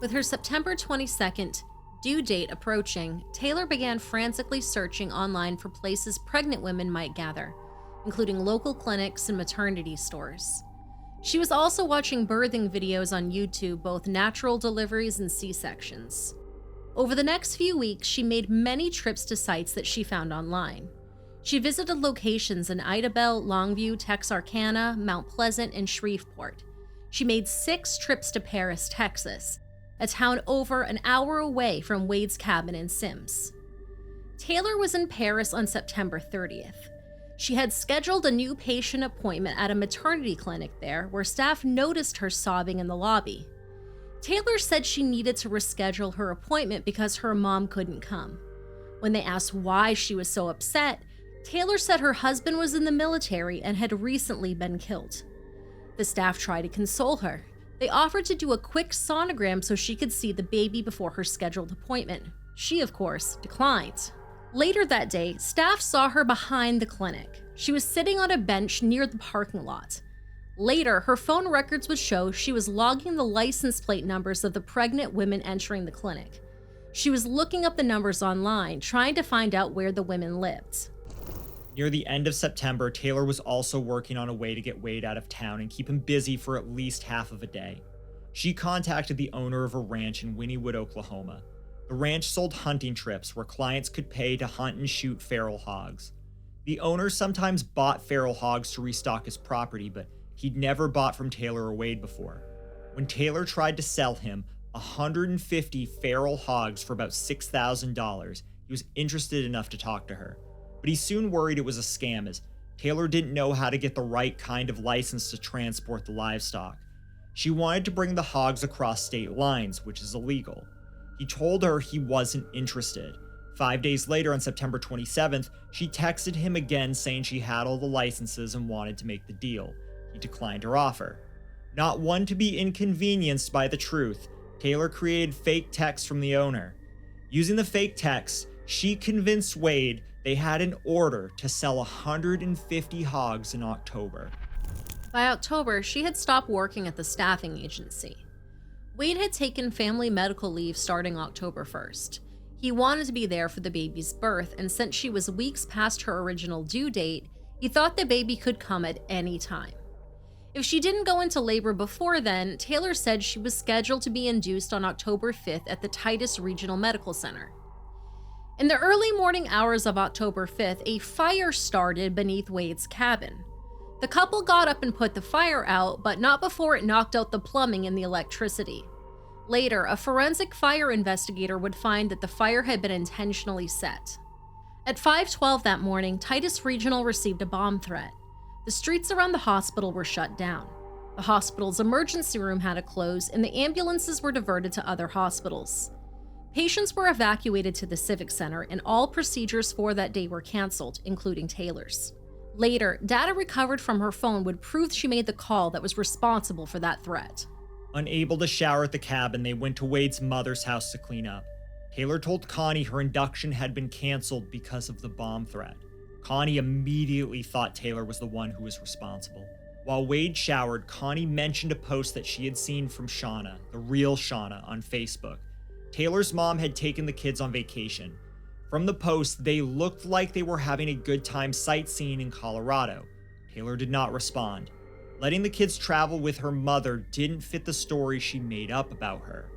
With her September 22nd due date approaching, Taylor began frantically searching online for places pregnant women might gather, including local clinics and maternity stores. She was also watching birthing videos on YouTube, both natural deliveries and C-sections. Over the next few weeks, she made many trips to sites that she found online. She visited locations in Idabel, Longview, Texarkana, Mount Pleasant, and Shreveport. She made 6 trips to Paris, Texas, a town over an hour away from Wade's cabin in Sims. Taylor was in Paris on September 30th. She had scheduled a new patient appointment at a maternity clinic there, where staff noticed her sobbing in the lobby. Taylor said she needed to reschedule her appointment because her mom couldn't come. When they asked why she was so upset, Taylor said her husband was in the military and had recently been killed. The staff tried to console her. They offered to do a quick sonogram so she could see the baby before her scheduled appointment. She, of course, declined. Later that day, staff saw her behind the clinic. She was sitting on a bench near the parking lot. Later, her phone records would show she was logging the license plate numbers of the pregnant women entering the clinic. She was looking up the numbers online, trying to find out where the women lived. Near the end of September, Taylor was also working on a way to get Wade out of town and keep him busy for at least half of a day. She contacted the owner of a ranch in Wynnewood, Oklahoma. The ranch sold hunting trips where clients could pay to hunt and shoot feral hogs. The owner sometimes bought feral hogs to restock his property, but he'd never bought from Taylor or Wade before. When Taylor tried to sell him 150 feral hogs for about $6,000, he was interested enough to talk to her. But he soon worried it was a scam, as Taylor didn't know how to get the right kind of license to transport the livestock. She wanted to bring the hogs across state lines, which is illegal. He told her he wasn't interested. 5 days later, on September 27th, she texted him again saying she had all the licenses and wanted to make the deal. He declined her offer. Not one to be inconvenienced by the truth, Taylor created fake texts from the owner. Using the fake texts, she convinced Wade they had an order to sell 150 hogs in October. By October, she had stopped working at the staffing agency. Wade had taken family medical leave starting October 1st. He wanted to be there for the baby's birth, and since she was weeks past her original due date, he thought the baby could come at any time. If she didn't go into labor before then, Taylor said she was scheduled to be induced on October 5th at the Titus Regional Medical Center. In the early morning hours of October 5th, a fire started beneath Wade's cabin. The couple got up and put the fire out, but not before it knocked out the plumbing and the electricity. Later, a forensic fire investigator would find that the fire had been intentionally set. At 5:12 that morning, Titus Regional received a bomb threat. The streets around the hospital were shut down. The hospital's emergency room had to close, and the ambulances were diverted to other hospitals. Patients were evacuated to the Civic Center, and all procedures for that day were canceled, including Taylor's. Later, data recovered from her phone would prove she made the call that was responsible for that threat. Unable to shower at the cabin, they went to Wade's mother's house to clean up. Taylor told Connie her induction had been canceled because of the bomb threat. Connie immediately thought Taylor was the one who was responsible. While Wade showered, Connie mentioned a post that she had seen from Shauna, the real Shauna, on Facebook. Taylor's mom had taken the kids on vacation. From the post, they looked like they were having a good time sightseeing in Colorado. Taylor did not respond. Letting the kids travel with her mother didn't fit the story she made up about her.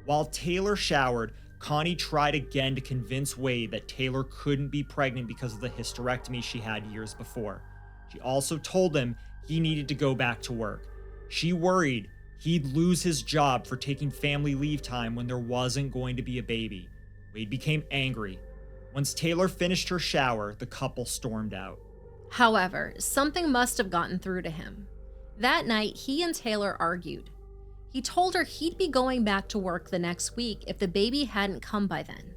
While Taylor showered, Connie tried again to convince Wade that Taylor couldn't be pregnant because of the hysterectomy she had years before. She also told him he needed to go back to work. She worried he'd lose his job for taking family leave time when there wasn't going to be a baby. Wade became angry. Once Taylor finished her shower, the couple stormed out. However, something must have gotten through to him. That night, he and Taylor argued. He told her he'd be going back to work the next week if the baby hadn't come by then.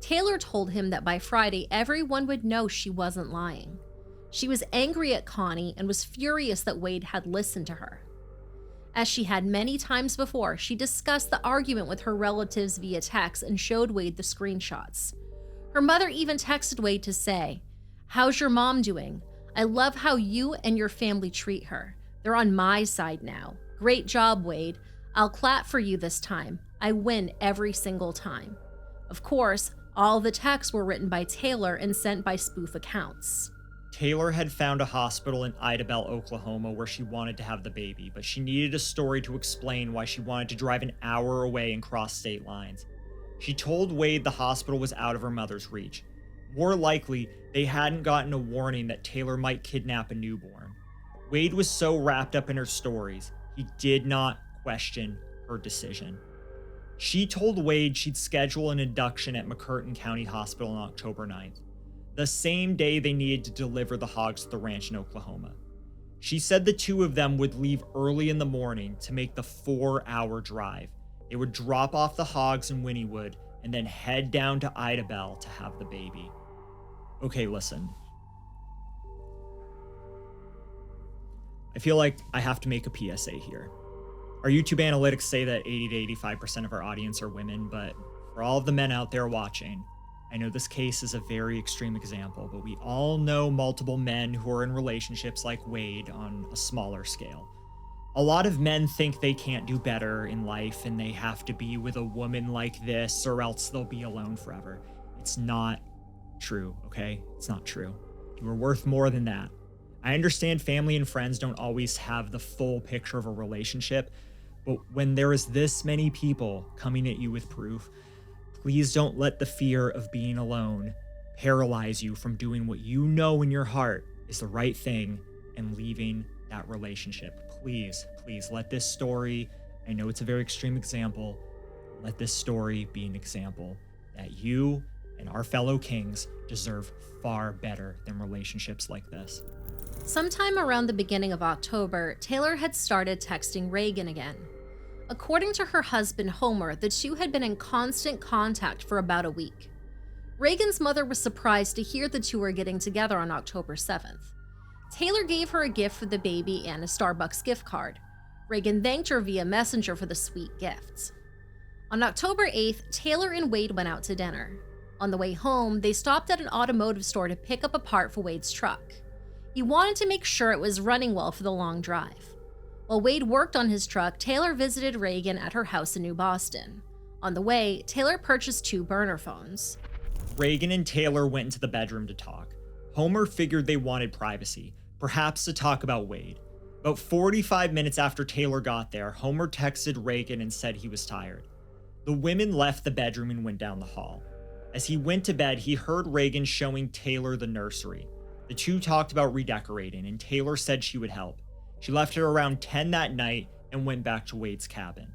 Taylor told him that by Friday, everyone would know she wasn't lying. She was angry at Connie and was furious that Wade had listened to her. As she had many times before, she discussed the argument with her relatives via text and showed Wade the screenshots. Her mother even texted Wade to say, "How's your mom doing? I love how you and your family treat her. They're on my side now. Great job, Wade. I'll clap for you this time. I win every single time." Of course, all the texts were written by Taylor and sent by spoof accounts. Taylor had found a hospital in Idabel, Oklahoma, where she wanted to have the baby, but she needed a story to explain why she wanted to drive an hour away and cross state lines. She told Wade the hospital was out of her mother's reach. More likely, they hadn't gotten a warning that Taylor might kidnap a newborn. Wade was so wrapped up in her stories, he did not question her decision. She told Wade she'd schedule an induction at McCurtain County Hospital on October 9th, the same day they needed to deliver the hogs to the ranch in Oklahoma. She said the two of them would leave early in the morning to make the 4-hour drive. They would drop off the hogs in Wynnewood and then head down to Idabel to have the baby. Okay, listen. I feel like I have to make a PSA here. Our YouTube analytics say that 80 to 85% of our audience are women, but for all of the men out there watching, I know this case is a very extreme example, but we all know multiple men who are in relationships like Wade on a smaller scale. A lot of men think they can't do better in life and they have to be with a woman like this or else they'll be alone forever. It's not true, okay? It's not true. You are worth more than that. I understand family and friends don't always have the full picture of a relationship, but when there is this many people coming at you with proof, please don't let the fear of being alone paralyze you from doing what you know in your heart is the right thing and leaving that relationship. Please, please let this story, I know it's a very extreme example, let this story be an example that you and our fellow kings deserve far better than relationships like this. Sometime around the beginning of October, Taylor had started texting Reagan again. According to her husband Homer, the two had been in constant contact for about a week. Reagan's mother was surprised to hear the two were getting together on October 7th. Taylor gave her a gift for the baby and a Starbucks gift card. Reagan thanked her via Messenger for the sweet gifts. On October 8th, Taylor and Wade went out to dinner. On the way home, they stopped at an automotive store to pick up a part for Wade's truck. He wanted to make sure it was running well for the long drive. While Wade worked on his truck, Taylor visited Reagan at her house in New Boston. On the way, Taylor purchased 2 burner phones. Reagan and Taylor went into the bedroom to talk. Homer figured they wanted privacy, perhaps to talk about Wade. About 45 minutes after Taylor got there, Homer texted Reagan and said he was tired. The women left the bedroom and went down the hall. As he went to bed, he heard Reagan showing Taylor the nursery. The two talked about redecorating, and Taylor said she would help. She left at around 10 that night and went back to Wade's cabin.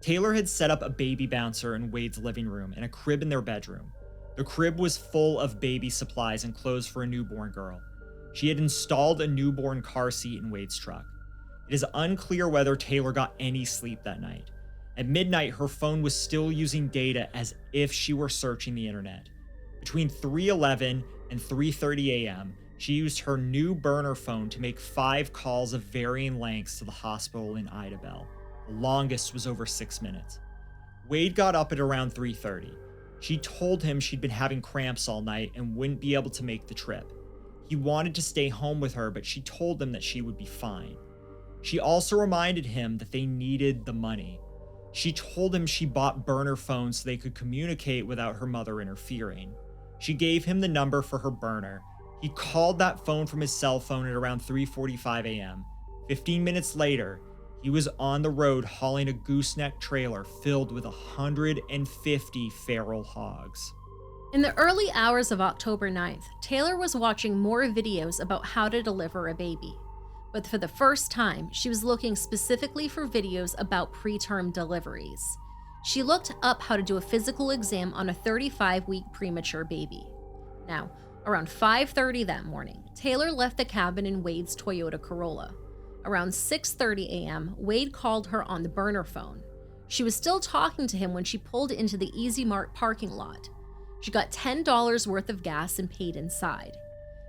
Taylor had set up a baby bouncer in Wade's living room and a crib in their bedroom. The crib was full of baby supplies and clothes for a newborn girl. She had installed a newborn car seat in Wade's truck. It is unclear whether Taylor got any sleep that night. At midnight, her phone was still using data as if she were searching the internet. Between 3:11 and 3:30 a.m., she used her new burner phone to make 5 calls of varying lengths to the hospital in Idabel. The longest was over 6 minutes. Wade got up at around 3:30. She told him she'd been having cramps all night and wouldn't be able to make the trip. He wanted to stay home with her, but she told him that she would be fine. She also reminded him that they needed the money. She told him she bought burner phones so they could communicate without her mother interfering. She gave him the number for her burner. He called that phone from his cell phone at around 3:45 a.m. 15 minutes later, he was on the road hauling a gooseneck trailer filled with 150 feral hogs. In the early hours of October 9th, Taylor was watching more videos about how to deliver a baby. But for the first time, she was looking specifically for videos about preterm deliveries. She looked up how to do a physical exam on a 35-week premature baby. Now, around 5:30 that morning, Taylor left the cabin in Wade's Toyota Corolla. Around 6:30 a.m., Wade called her on the burner phone. She was still talking to him when she pulled into the Easy Mart parking lot. She got $10 worth of gas and paid inside.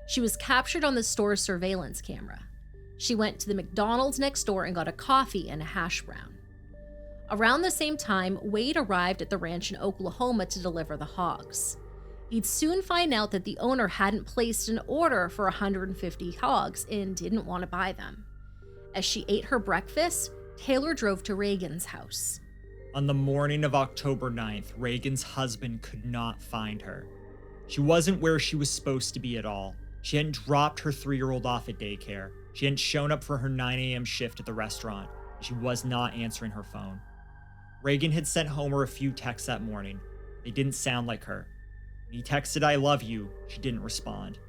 She was captured on the store's surveillance camera. She went to the McDonald's next door and got a coffee and a hash brown. Around the same time, Wade arrived at the ranch in Oklahoma to deliver the hogs. He'd soon find out that the owner hadn't placed an order for 150 hogs and didn't want to buy them. As she ate her breakfast, Taylor drove to Reagan's house. On the morning of October 9th, Reagan's husband could not find her. She wasn't where she was supposed to be at all. She hadn't dropped her 3-year-old off at daycare. She hadn't shown up for her 9 a.m. shift at the restaurant. She was not answering her phone. Reagan had sent Homer a few texts that morning. They didn't sound like her. When he texted, "I love you," she didn't respond.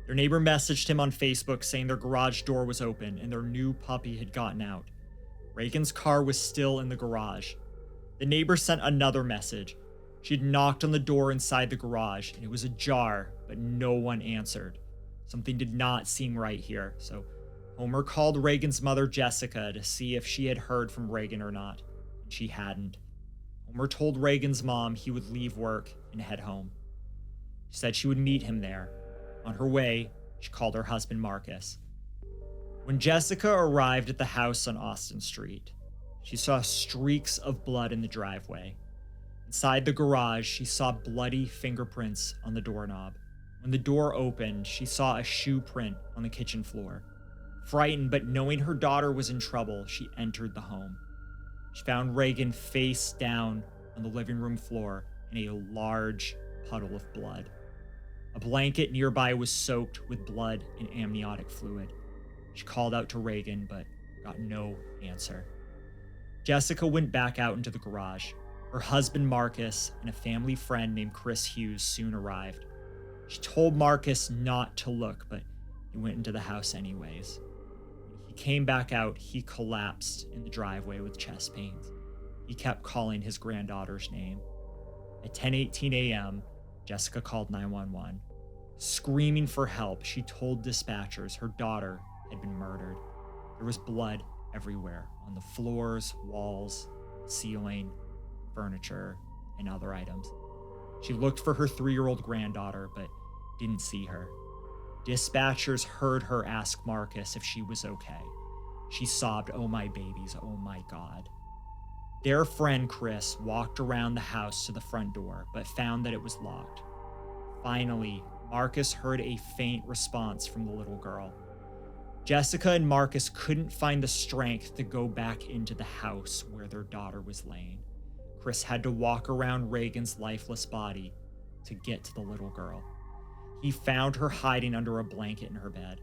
Their neighbor messaged him on Facebook saying their garage door was open and their new puppy had gotten out. Reagan's car was still in the garage. The neighbor sent another message. She'd knocked on the door inside the garage and it was ajar, but no one answered. Something did not seem right here, so Homer called Reagan's mother, Jessica, to see if she had heard from Reagan or not, and she hadn't. Homer told Reagan's mom he would leave work and head home. She said she would meet him there. On her way, she called her husband, Marcus. When Jessica arrived at the house on Austin Street, she saw streaks of blood in the driveway. Inside the garage, she saw bloody fingerprints on the doorknob. When the door opened, she saw a shoe print on the kitchen floor. Frightened, but knowing her daughter was in trouble, she entered the home. She found Reagan face down on the living room floor in a large puddle of blood. A blanket nearby was soaked with blood and amniotic fluid. She called out to Reagan, but got no answer. Jessica went back out into the garage. Her husband, Marcus, and a family friend named Chris Hughes soon arrived. She told Marcus not to look, but he went into the house anyways. When he came back out, he collapsed in the driveway with chest pains. He kept calling his granddaughter's name. At 10:18 a.m., Jessica called 911. Screaming for help, she told dispatchers her daughter had been murdered. There was blood everywhere, on the floors, walls, ceiling, furniture, and other items. She looked for her 3-year-old granddaughter, but didn't see her. Dispatchers heard her ask Marcus if she was okay. She sobbed, "Oh my babies, oh my God." Their friend Chris walked around the house to the front door, but found that it was locked. Finally, Marcus heard a faint response from the little girl. Jessica and Marcus couldn't find the strength to go back into the house where their daughter was laying. Chris had to walk around Reagan's lifeless body to get to the little girl. He found her hiding under a blanket in her bed.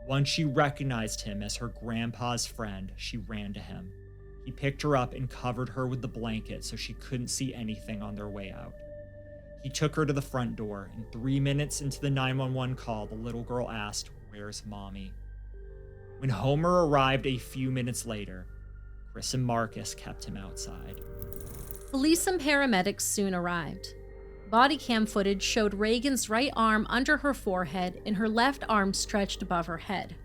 Once she recognized him as her grandpa's friend, she ran to him. He picked her up and covered her with the blanket so she couldn't see anything on their way out. He took her to the front door, and 3 minutes into the 911 call, the little girl asked, "Where's Mommy?" When Homer arrived a few minutes later, Chris and Marcus kept him outside. Police and paramedics soon arrived. Body cam footage showed Reagan's right arm under her forehead and her left arm stretched above her head.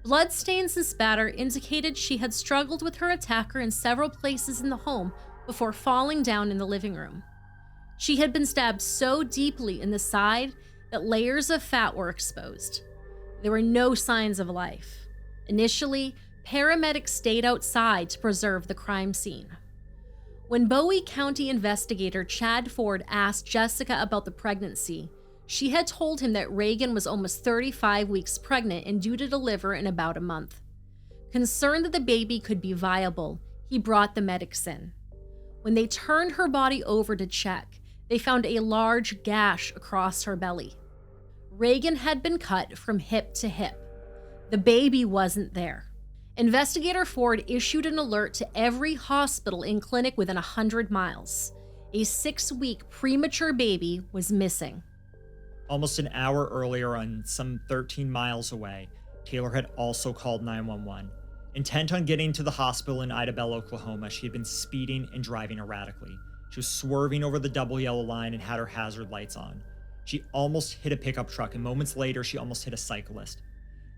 Bloodstains and spatter indicated she had struggled with her attacker in several places in the home before falling down in the living room. She had been stabbed so deeply in the side that layers of fat were exposed. There were no signs of life. Initially, paramedics stayed outside to preserve the crime scene. When Bowie County investigator Chad Ford asked Jessica about the pregnancy, she had told him that Reagan was almost 35 weeks pregnant and due to deliver in about a month. Concerned that the baby could be viable, he brought the medics in. When they turned her body over to check, they found a large gash across her belly. Reagan had been cut from hip to hip. The baby wasn't there. Investigator Ford issued an alert to every hospital and clinic within 100 miles. A 6-week premature baby was missing. Almost an hour earlier, on some 13 miles away, Taylor had also called 911. Intent on getting to the hospital in Idabel, Oklahoma, she had been speeding and driving erratically. She was swerving over the double yellow line and had her hazard lights on. She almost hit a pickup truck, and moments later, she almost hit a cyclist.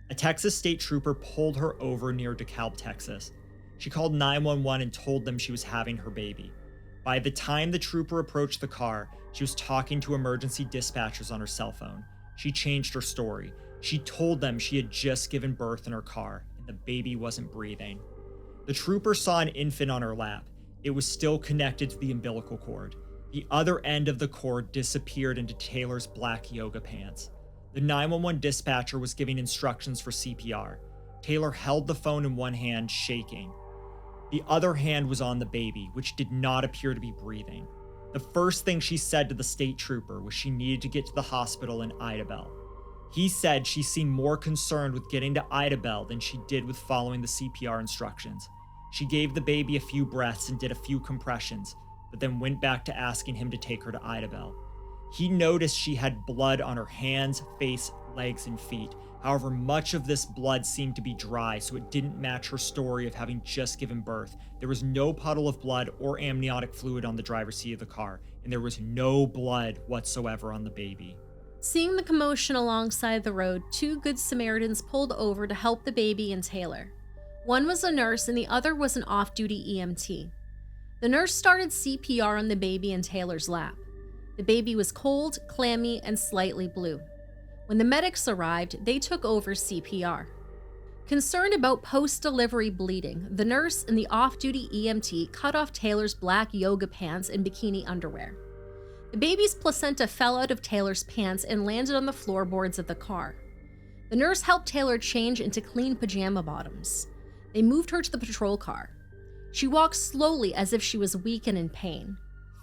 A Texas state trooper pulled her over near DeKalb, Texas. She called 911 and told them she was having her baby. By the time the trooper approached the car, she was talking to emergency dispatchers on her cell phone. She changed her story. She told them she had just given birth in her car and the baby wasn't breathing. The trooper saw an infant on her lap. It was still connected to the umbilical cord. The other end of the cord disappeared into Taylor's black yoga pants. The 911 dispatcher was giving instructions for CPR. Taylor held the phone in one hand, shaking. The other hand was on the baby, which did not appear to be breathing. The first thing she said to the state trooper was she needed to get to the hospital in Idabel. He said she seemed more concerned with getting to Idabel than she did with following the CPR instructions. She gave the baby a few breaths and did a few compressions, but then went back to asking him to take her to Idabel. He noticed she had blood on her hands, face, legs, and feet. However, much of this blood seemed to be dry, so it didn't match her story of having just given birth. There was no puddle of blood or amniotic fluid on the driver's seat of the car, and there was no blood whatsoever on the baby. Seeing the commotion alongside the road, 2 Good Samaritans pulled over to help the baby and Taylor. One was a nurse and the other was an off-duty EMT. The nurse started CPR on the baby in Taylor's lap. The baby was cold, clammy, and slightly blue. When the medics arrived, they took over CPR. Concerned about post-delivery bleeding, the nurse and the off-duty EMT cut off Taylor's black yoga pants and bikini underwear. The baby's placenta fell out of Taylor's pants and landed on the floorboards of the car. The nurse helped Taylor change into clean pajama bottoms. They moved her to the patrol car. She walked slowly as if she was weak and in pain.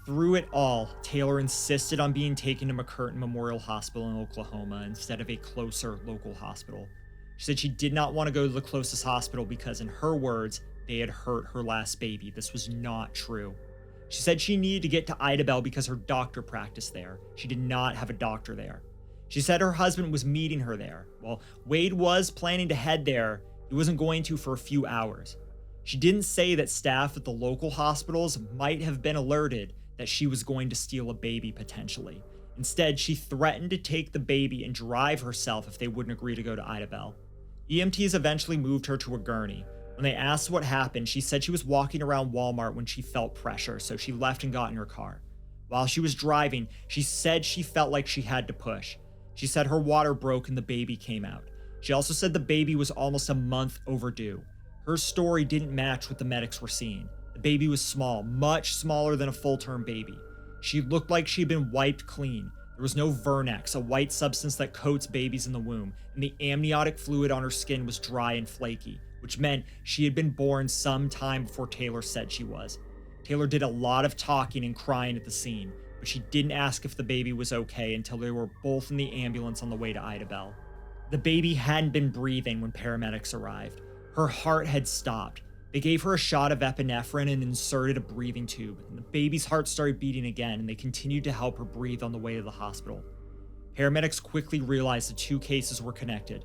Through it all, Taylor insisted on being taken to McCurtain Memorial Hospital in Oklahoma instead of a closer local hospital. She said she did not want to go to the closest hospital because, in her words, they had hurt her last baby. This was not true. She said she needed to get to Idabel because her doctor practiced there. She did not have a doctor there. She said her husband was meeting her there. Well, Wade was planning to head there. He wasn't going to for a few hours. She didn't say that staff at the local hospitals might have been alerted that she was going to steal a baby potentially. Instead, she threatened to take the baby and drive herself if they wouldn't agree to go to Idabel. EMTs eventually moved her to a gurney. When they asked what happened, she said she was walking around Walmart when she felt pressure, so she left and got in her car. While she was driving, she said she felt like she had to push. She said her water broke and the baby came out. She also said the baby was almost a month overdue. Her story didn't match what the medics were seeing. The baby was small, much smaller than a full-term baby. She looked like she'd been wiped clean. There was no Vernex, a white substance that coats babies in the womb, and the amniotic fluid on her skin was dry and flaky, which meant she had been born some time before Taylor said she was. Taylor did a lot of talking and crying at the scene, but she didn't ask if the baby was okay until they were both in the ambulance on the way to Idabel. The baby hadn't been breathing when paramedics arrived. Her heart had stopped. They gave her a shot of epinephrine and inserted a breathing tube, and the baby's heart started beating again, and they continued to help her breathe on the way to the hospital. Paramedics quickly realized the 2 cases were connected.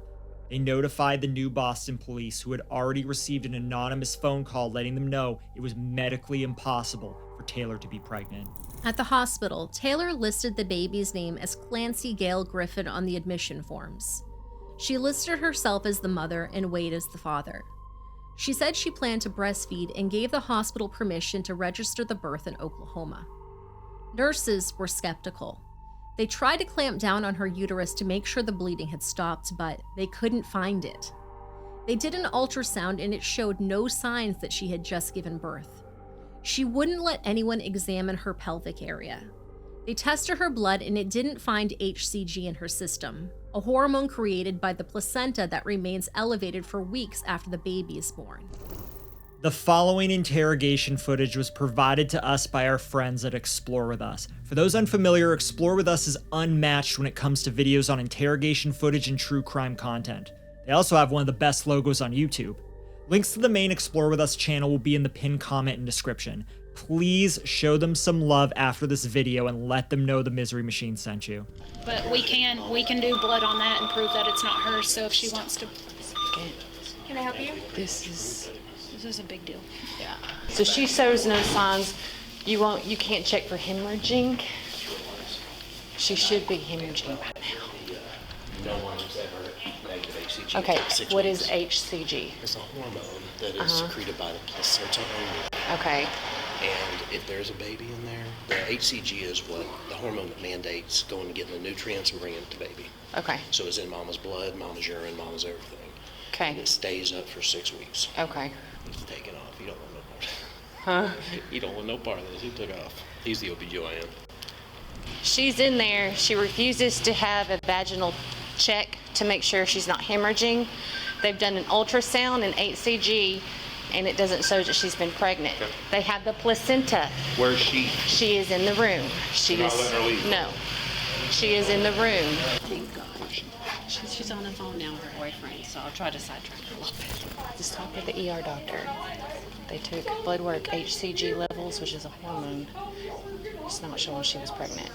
They notified the New Boston police, who had already received an anonymous phone call letting them know it was medically impossible for Taylor to be pregnant. At the hospital, Taylor listed the baby's name as Clancy Gale Griffin on the admission forms. She listed herself as the mother and Wade as the father. She said she planned to breastfeed and gave the hospital permission to register the birth in Oklahoma. Nurses were skeptical. They tried to clamp down on her uterus to make sure the bleeding had stopped, but they couldn't find it. They did an ultrasound and it showed no signs that she had just given birth. She wouldn't let anyone examine her pelvic area. They tested her blood and it didn't find HCG in her system, a hormone created by the placenta that remains elevated for weeks after the baby is born. The following interrogation footage was provided to us by our friends at Explore With Us. For those unfamiliar, Explore With Us is unmatched when it comes to videos on interrogation footage and true crime content. They also have one of the best logos on YouTube. Links to the main Explore With Us channel will be in the pinned comment and description. Please show them some love after this video and let them know the Misery Machine sent you. But we can do blood on that and prove that it's not hers, so if she wants to... Can I help you? This is a big deal. yeah. So she shows no signs. You can't check for hemorrhaging. She should be hemorrhaging right now. No one has ever negative HCG HCG. Okay, It takes 6 what weeks. is HCG? It's a hormone that is secreted by the placenta only. Okay. And if there's a baby in there, the HCG is what the hormone that mandates going and getting the nutrients and bringing it to baby. Okay. So it's in mama's blood, mama's urine, mama's everything. Okay. And it stays up for 6 weeks. Okay. He's taken off. You don't want no part of it. You don't want no part of this. He took off. He's the OBGYN. She's in there. She refuses to have a vaginal check to make sure she's not hemorrhaging. They've done an ultrasound and HCG, and it doesn't show that she's been pregnant. Okay. They have the placenta. Where's she? She is in the room. She You're is not letting her leave? no. She is in the room. Thank God. She's on the phone now with her boyfriend, so I'll try to sidetrack her a little bit. Just talk to the ER doctor. They took blood work, HCG levels, which is a hormone. It's not showing she was pregnant.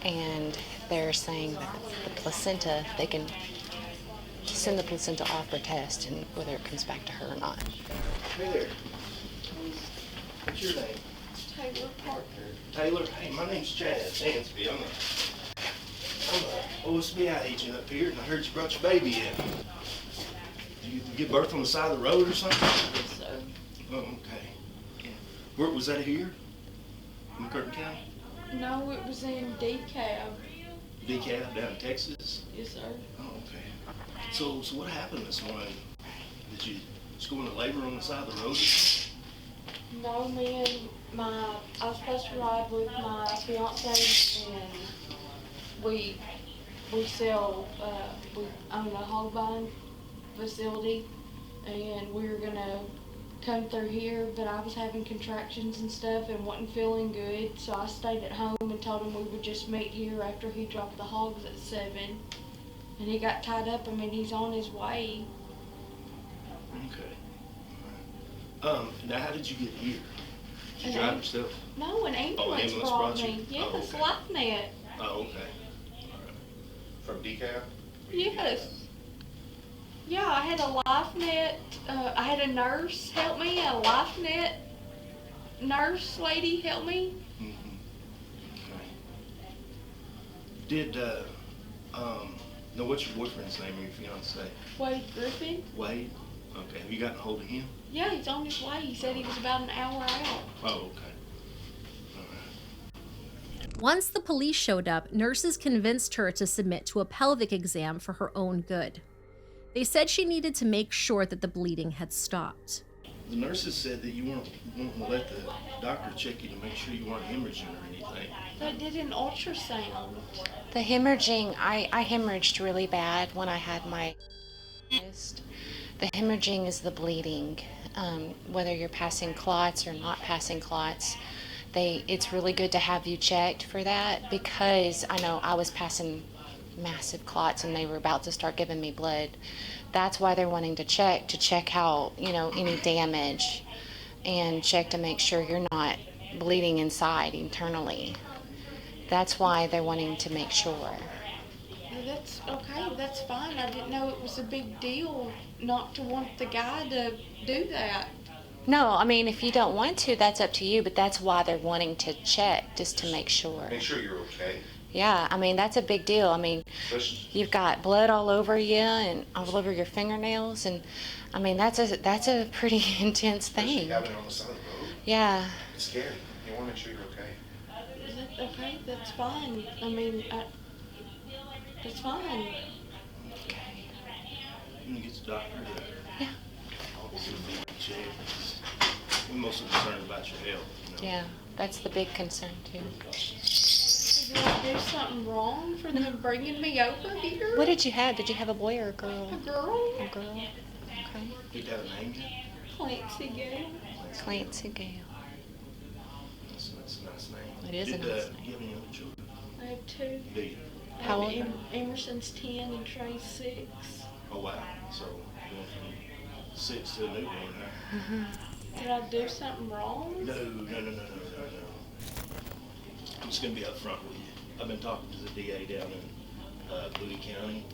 And they're saying that the placenta, they can send the placenta off for test and whether it comes back to her or not. Hey there. What's your name? Taylor Parker. Taylor? Hey, my name's Chad Stansby. I'm a OSBI agent up here, and I heard you brought your baby in. Did you give birth on the side of the road or something? Yes, sir. Oh, okay. Where was that here? In McCurtain County? No, it was in DeKalb. DeKalb down in Texas? Yes, sir. Oh, okay. So what happened this morning? Did you just go into labor on the side of the road? No, I was supposed to ride with my fiance, and we sell, we own a hog buying facility, and we were gonna come through here, but I was having contractions and stuff and wasn't feeling good, so I stayed at home and told him we would just meet here after he dropped the hogs at 7. And he got tied up. I mean, he's on his way. Okay. All right. Now how did you get here? Did you An drive am- yourself? No, an ambulance brought you? me. Yes, Oh, okay. LifeNet. Oh, okay. From DeKalb? Yes. Yeah, I had a LifeNet. I had a nurse help me, a LifeNet nurse lady help me. Okay. Did, now what's your boyfriend's name or your fiance? Wade Griffin. Wade? Okay, have you gotten a hold of him? Yeah, he's on his way. He said he was about an hour out. Oh, okay. All right. Once the police showed up, nurses convinced her to submit to a pelvic exam for her own good. They said she needed to make sure that the bleeding had stopped. The nurses said that you weren't wanting to let the doctor check you to make sure you weren't hemorrhaging or anything. They did an ultrasound. The hemorrhaging, I hemorrhaged really bad when I had my test. The hemorrhaging is the bleeding, whether you're passing clots or not passing clots. It's really good to have you checked for that, because I know I was passing massive clots and they were about to start giving me blood. That's why they're wanting to check out, any damage and check to make sure you're not bleeding inside internally. That's why they're wanting to make sure. Well, that's okay. That's fine. I didn't know it was a big deal not to want the guy to do that. No, I mean, if you don't want to, that's up to you, but that's why they're wanting to check, just to make sure. Make sure you're okay. Yeah, I mean, that's a big deal. I mean, Especially- you've got blood all over you and all over your fingernails, and I mean, that's a pretty intense Especially thing. having it on the side of the road. Yeah. It's scary. You want to make sure you're okay. Is that okay? That's fine. I mean, that's fine. Okay. You can get the doctor to Yeah. see if he can check. We're mostly concerned about your health. Yeah, that's the big concern too. Did I do something wrong for them bringing me over here? What did you have? Did you have a boy or a girl? A girl? A girl. Okay. Did you have a name yet? Clancy Gale. Clancy Gale. That's a nice name. It is a Did, nice do you have any other children? I have 2. Do you? How old? Emerson's 10 and Trey's 6. Oh, wow. So, going from 6 to a newborn, huh? Did I do something wrong? No. I'm just going to be upfront with you. I've been talking to the DA down in Bowie County,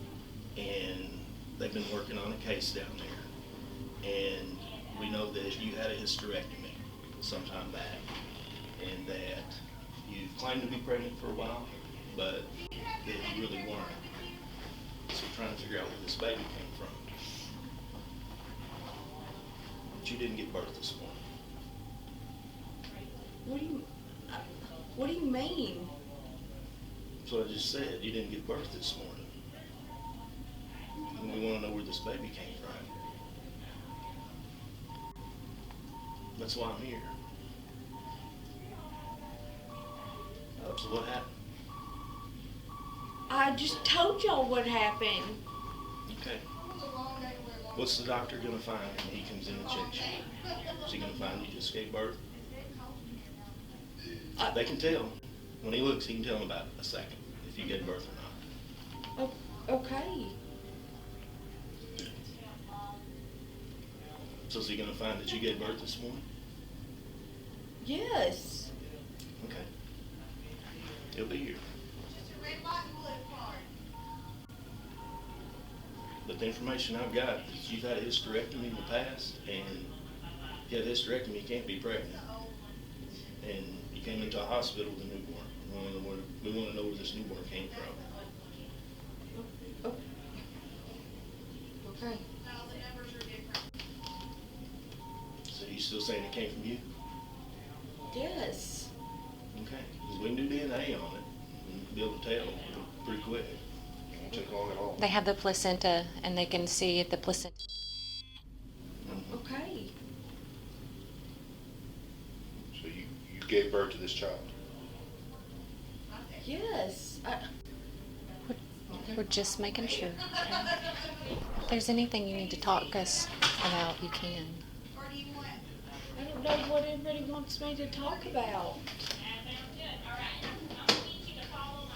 and they've been working on a case down there. And we know that you had a hysterectomy sometime back, and that you claimed to be pregnant for a while, but that you really weren't. So we're trying to figure out where this baby came from. But you didn't give birth this morning. What do you mean? That's what I just said. You didn't give birth this morning. And we want to know where this baby came from. That's why I'm here. So what happened? I just told y'all what happened. Okay. What's the doctor gonna find when he comes in and checks you? Is he gonna find you just gave birth? They can tell. When he looks, he can tell in about a second if you gave birth or not. Okay. So is he gonna find that you gave birth this morning? Yes. Okay. He'll be here. But the information I've got is you've had a hysterectomy in the past, and if you had a hysterectomy, you can't be pregnant. And you came into a hospital with a newborn. We want to know where this newborn came from. Okay. So you still saying it came from you? Yes. Okay. Because we can do DNA on it and be able to tell pretty quick. Won't take long at all. They have the placenta, and they can see if the placenta. Okay. So you gave birth to this child? Yes. We're just making sure. Okay? If there's anything you need to talk us about, you can. I don't know what everybody wants me to talk about.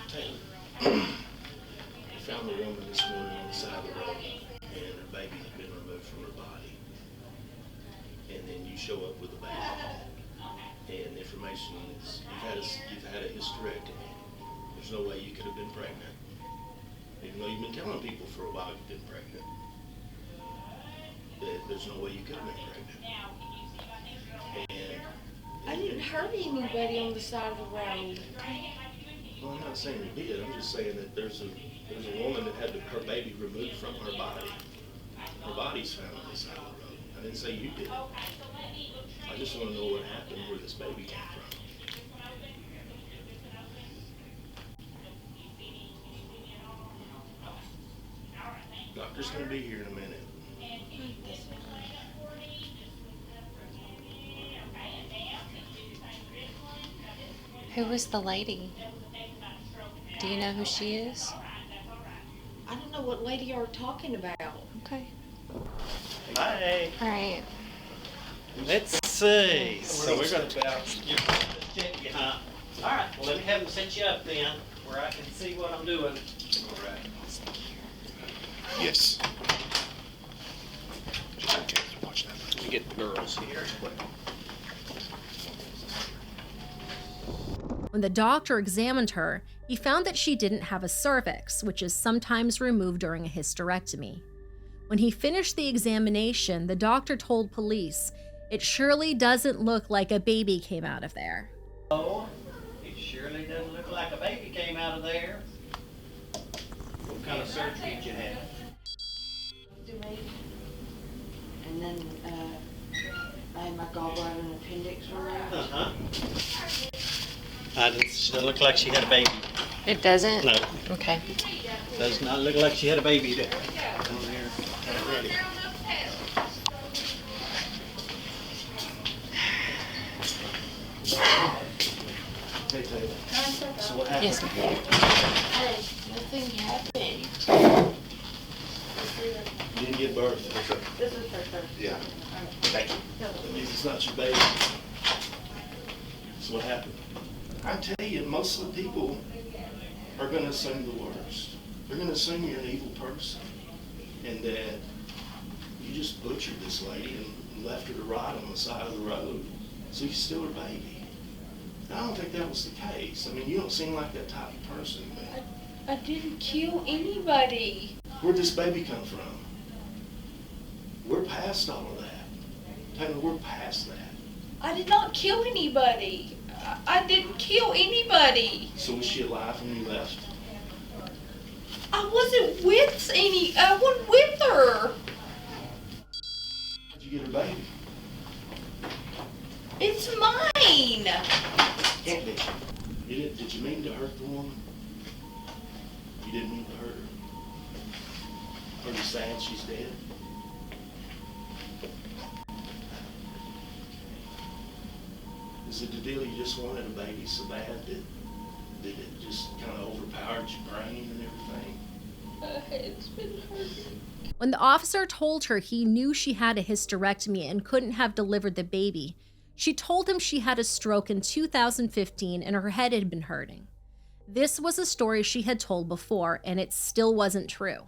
Taylor, I found the woman this morning on the side of the road, and her baby had been removed from her body. And then you show up with the baby, and the information is you've had a hysterectomy. There's no way you could have been pregnant, even though you've been telling people for a while you've been pregnant. There's no way you could have been pregnant. And I didn't hurt anybody on the side of the road. well, I'm not saying you did. I'm just saying that there's a woman that had her baby removed from her body. Her body's found on the side of the road. I didn't say you did. I just want to know what happened, where this baby came from. Doctor's going to be here in a minute. Who was the lady? Do you know who she is? I don't know what lady you're talking about. Okay. Hi. All right. Let's see. So we're going to check you, huh? All right. Well, let me have them set you up then, where I can see what I'm doing. All right. Yes. Just in case, watch that. Let me get the girls here. When the doctor examined her, he found that she didn't have a cervix, which is sometimes removed during a hysterectomy. When he finished the examination, the doctor told police, "It surely doesn't look like a baby came out of there." Oh, it surely doesn't look like a baby came out of there. What kind of surgery did you have? And then I had my gallbladder and appendix removed. Uh-huh. She doesn't look like she had a baby. It doesn't? No. Okay. Does not look like she had a baby there. Come here. Have it ready. Hey, Taylor. So what happened? Yes, ma'am. Nothing happened. You didn't give birth. This is her first. Yeah. That means it's not your baby. So what happened? I tell you, most of the people are going to assume the worst. They're going to assume you're an evil person and that you just butchered this lady and left her to rot on the side of the road so you steal her baby. And I don't think that was the case. I mean, you don't seem like that type of person to me. I didn't kill anybody. Where'd this baby come from? We're past all of that. Taylor, we're past that. I did not kill anybody. I didn't kill anybody. So was she alive when you left? I wasn't with her. How'd you get her baby? It's mine. Can't be. Did you mean to hurt the woman? You didn't mean to hurt her? Are you saying she's dead? Is it the deal you just wanted a baby so bad that did it just kind of overpowered your brain and everything? My head's been hurting. When the officer told her he knew she had a hysterectomy and couldn't have delivered the baby, she told him she had a stroke in 2015 and her head had been hurting. This was a story she had told before, and it still wasn't true.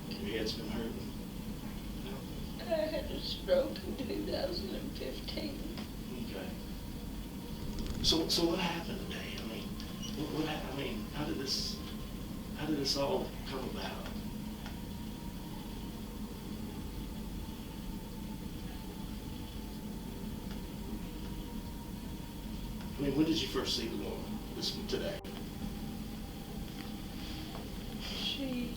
Your head's been hurting? I had a stroke in 2015. Okay. So what happened today? I mean, what happened? I mean, how did this all come about? I mean, when did you first see the woman? This one today? She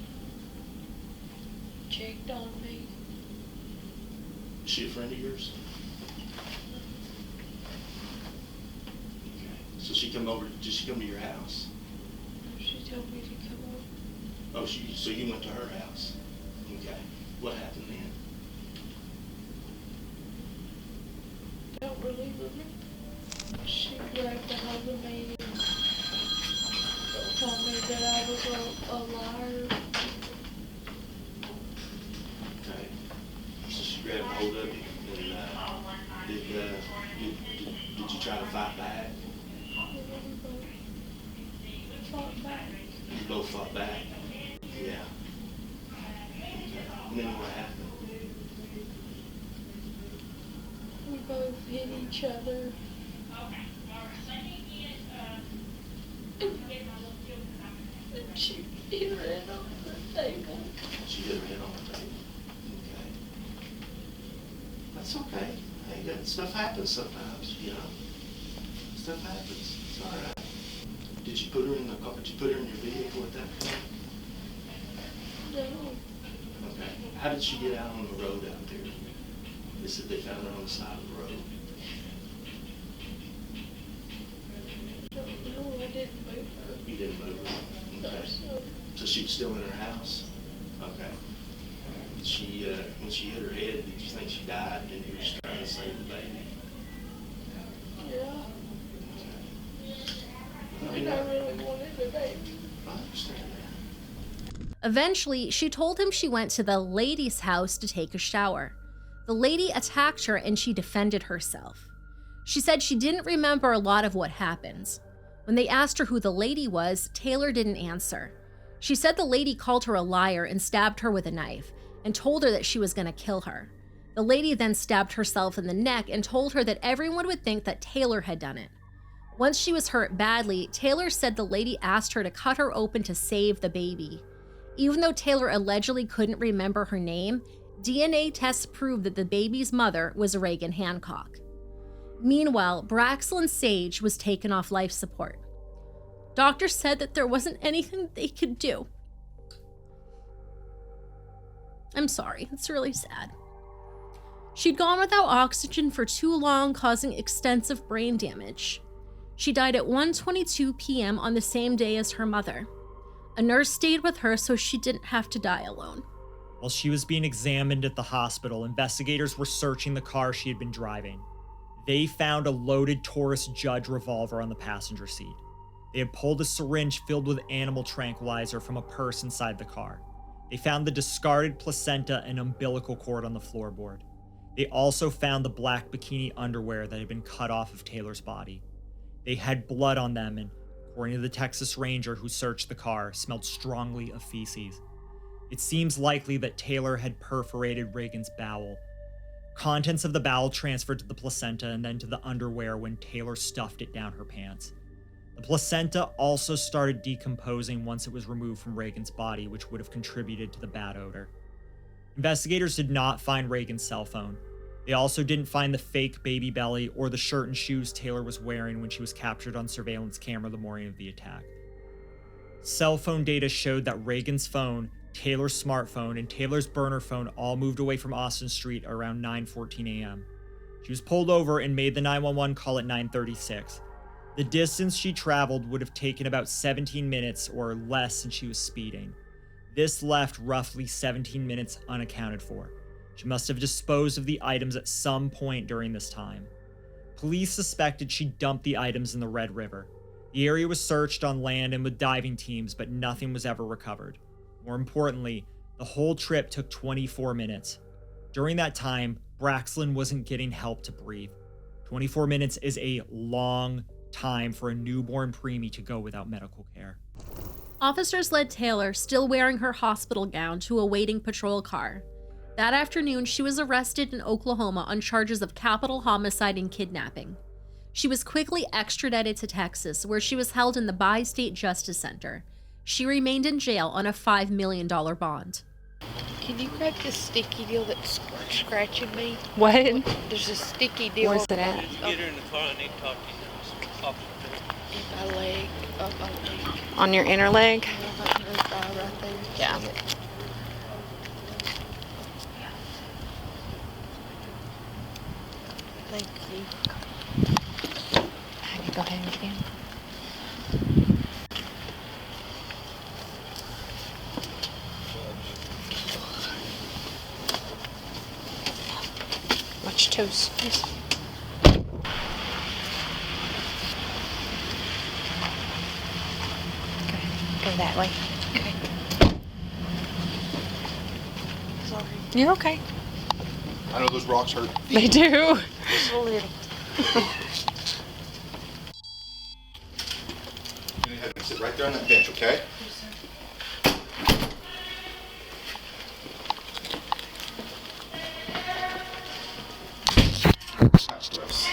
checked on me. Is she a friend of yours? Okay. So she come over, did she come to your house? She told me to come over. Oh, so you went to her house? Okay. What happened then? Don't really remember. She grabbed a hold of me and told me that I was a liar. Okay. So she grabbed hold of you and did you try to fight back? Fought back. You both fought back? Yeah. Okay. And then what happened? We both hit each other. And she hit her head on the table. She hit her head on the table. Okay. That's okay. Hey, that stuff happens sometimes, you know. Stuff happens. It's all right. Did you put her in the car? Did you put her in your vehicle at that point? No. Okay. How did she get out on the road out there? They said they found her on the side of the road. No, I didn't move her. You didn't move her? No, Okay. so So she was still in her house? Okay. She, when she hit her head, did you think she died and you were just trying to save the baby? yeah. I And I really wanted a baby. I understand that. Eventually, she told him she went to the lady's house to take a shower. The lady attacked her and she defended herself. She said she didn't remember a lot of what happened. When they asked her who the lady was, Taylor didn't answer. She said the lady called her a liar and stabbed her with a knife and told her that she was going to kill her. The lady then stabbed herself in the neck and told her that everyone would think that Taylor had done it. Once she was hurt badly, Taylor said the lady asked her to cut her open to save the baby. Even though Taylor allegedly couldn't remember her name, DNA tests proved that the baby's mother was Reagan Hancock. Meanwhile, Braxlyn Sage was taken off life support. Doctors said that there wasn't anything they could do. I'm sorry, it's really sad. She'd gone without oxygen for too long, causing extensive brain damage. She died at 1:22 p.m. on the same day as her mother. A nurse stayed with her so she didn't have to die alone. While she was being examined at the hospital, investigators were searching the car she had been driving. They found a loaded Taurus Judge revolver on the passenger seat. They had pulled a syringe filled with animal tranquilizer from a purse inside the car. They found the discarded placenta and umbilical cord on the floorboard. They also found the black bikini underwear that had been cut off of Taylor's body. They had blood on them and, according to the Texas Ranger who searched the car, smelled strongly of feces. It seems likely that Taylor had perforated Reagan's bowel. Contents of the bowel transferred to the placenta and then to the underwear when Taylor stuffed it down her pants. The placenta also started decomposing once it was removed from Reagan's body, which would have contributed to the bad odor. Investigators did not find Reagan's cell phone. They also didn't find the fake baby belly or the shirt and shoes Taylor was wearing when she was captured on surveillance camera the morning of the attack. Cell phone data showed that Reagan's phone, Taylor's smartphone, and Taylor's burner phone all moved away from Austin Street around 9:14 a.m. She was pulled over and made the 911 call at 9:36. The distance she traveled would have taken about 17 minutes or less since she was speeding. This left roughly 17 minutes unaccounted for. She must have disposed of the items at some point during this time. Police suspected she dumped the items in the Red River. The area was searched on land and with diving teams, but nothing was ever recovered. More importantly, the whole trip took 24 minutes. During that time, Braxton wasn't getting help to breathe. 24 minutes is a long time for a newborn preemie to go without medical care. Officers led Taylor, still wearing her hospital gown, to a waiting patrol car. That afternoon, she was arrested in Oklahoma on charges of capital homicide and kidnapping. She was quickly extradited to Texas, where she was held in the Bi-State Justice Center. She remained in jail on a $5 million bond. Can you grab this sticky deal that's scratching me? What? There's a sticky deal. Where's it at? Get her in the car, I need to talk to you. In my leg. Up my leg. On your inner leg? Right there. Yeah. Thank you. I can go ahead and get in. Watch your toes. Yes. Go that way. Okay. Sorry. You're okay. I know those rocks hurt. They do. Just a little. You need to have him sit right there on that bench, okay? Gross.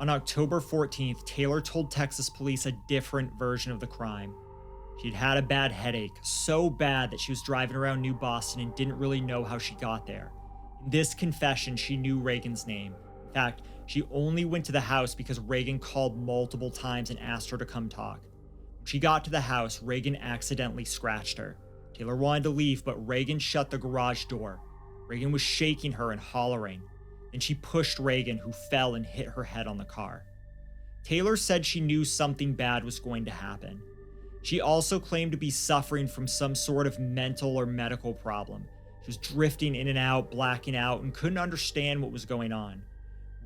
On October 14th, Taylor told Texas police a different version of the crime. She'd had a bad headache, so bad that she was driving around New Boston and didn't really know how she got there. In this confession, she knew Reagan's name. In fact, she only went to the house because Reagan called multiple times and asked her to come talk. When she got to the house, Reagan accidentally scratched her. Taylor wanted to leave, but Reagan shut the garage door. Reagan was shaking her and hollering. Then she pushed Reagan, who fell and hit her head on the car. Taylor said she knew something bad was going to happen. She also claimed to be suffering from some sort of mental or medical problem. She was drifting in and out, blacking out, and couldn't understand what was going on.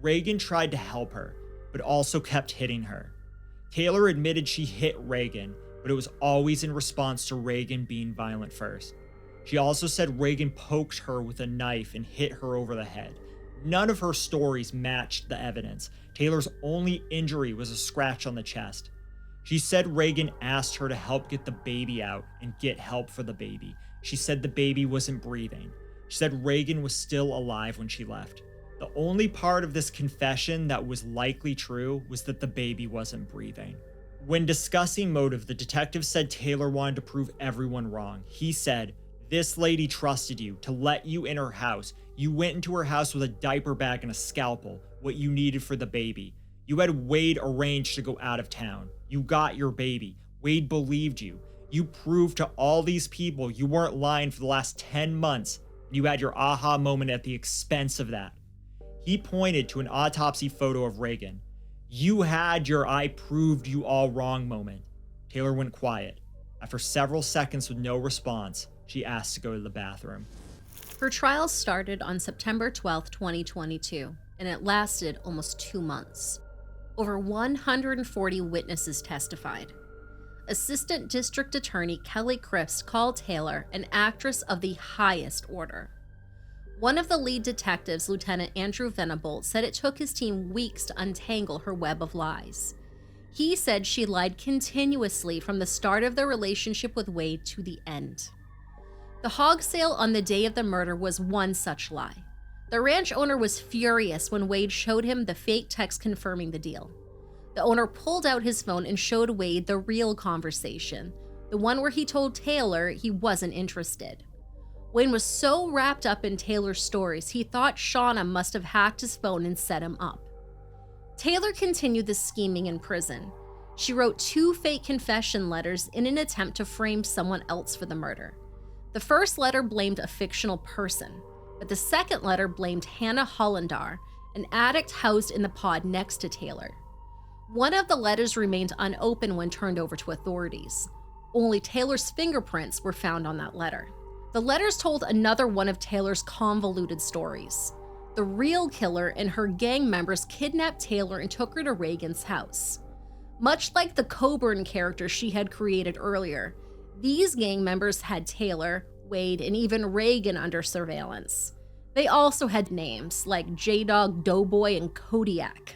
Reagan tried to help her, but also kept hitting her. Taylor admitted she hit Reagan, but it was always in response to Reagan being violent first. She also said Reagan poked her with a knife and hit her over the head. None of her stories matched the evidence. Taylor's only injury was a scratch on the chest. She said Reagan asked her to help get the baby out and get help for the baby. She said the baby wasn't breathing. She said Reagan was still alive when she left. The only part of this confession that was likely true was that the baby wasn't breathing. When discussing motive, the detective said Taylor wanted to prove everyone wrong. He said, "This lady trusted you to let you in her house. You went into her house with a diaper bag and a scalpel, what you needed for the baby. You had Wade arranged to go out of town. You got your baby. Wade believed you. You proved to all these people you weren't lying for the last 10 months. You had your aha moment at the expense of that." He pointed to an autopsy photo of Reagan. "You had your I proved you all wrong moment." Taylor went quiet. After several seconds with no response, she asked to go to the bathroom. Her trial started on September 12, 2022, and it lasted almost 2 months. Over 140 witnesses testified. Assistant District Attorney Kelly Cripps called Taylor an actress of the highest order. One of the lead detectives, Lieutenant Andrew Venable, said it took his team weeks to untangle her web of lies. He said she lied continuously from the start of their relationship with Wade to the end. The hog sale on the day of the murder was one such lie. The ranch owner was furious when Wade showed him the fake text confirming the deal. The owner pulled out his phone and showed Wade the real conversation, the one where he told Taylor he wasn't interested. Wayne was so wrapped up in Taylor's stories, he thought Shauna must have hacked his phone and set him up. Taylor continued the scheming in prison. She wrote 2 fake confession letters in an attempt to frame someone else for the murder. The first letter blamed a fictional person, but the second letter blamed Hannah Hollendar, an addict housed in the pod next to Taylor. One of the letters remained unopened when turned over to authorities. Only Taylor's fingerprints were found on that letter. The letters told another one of Taylor's convoluted stories. The real killer and her gang members kidnapped Taylor and took her to Reagan's house. Much like the Coburn character she had created earlier, these gang members had Taylor, Wade, and even Reagan under surveillance. They also had names like J-Dog, Doughboy, and Kodiak.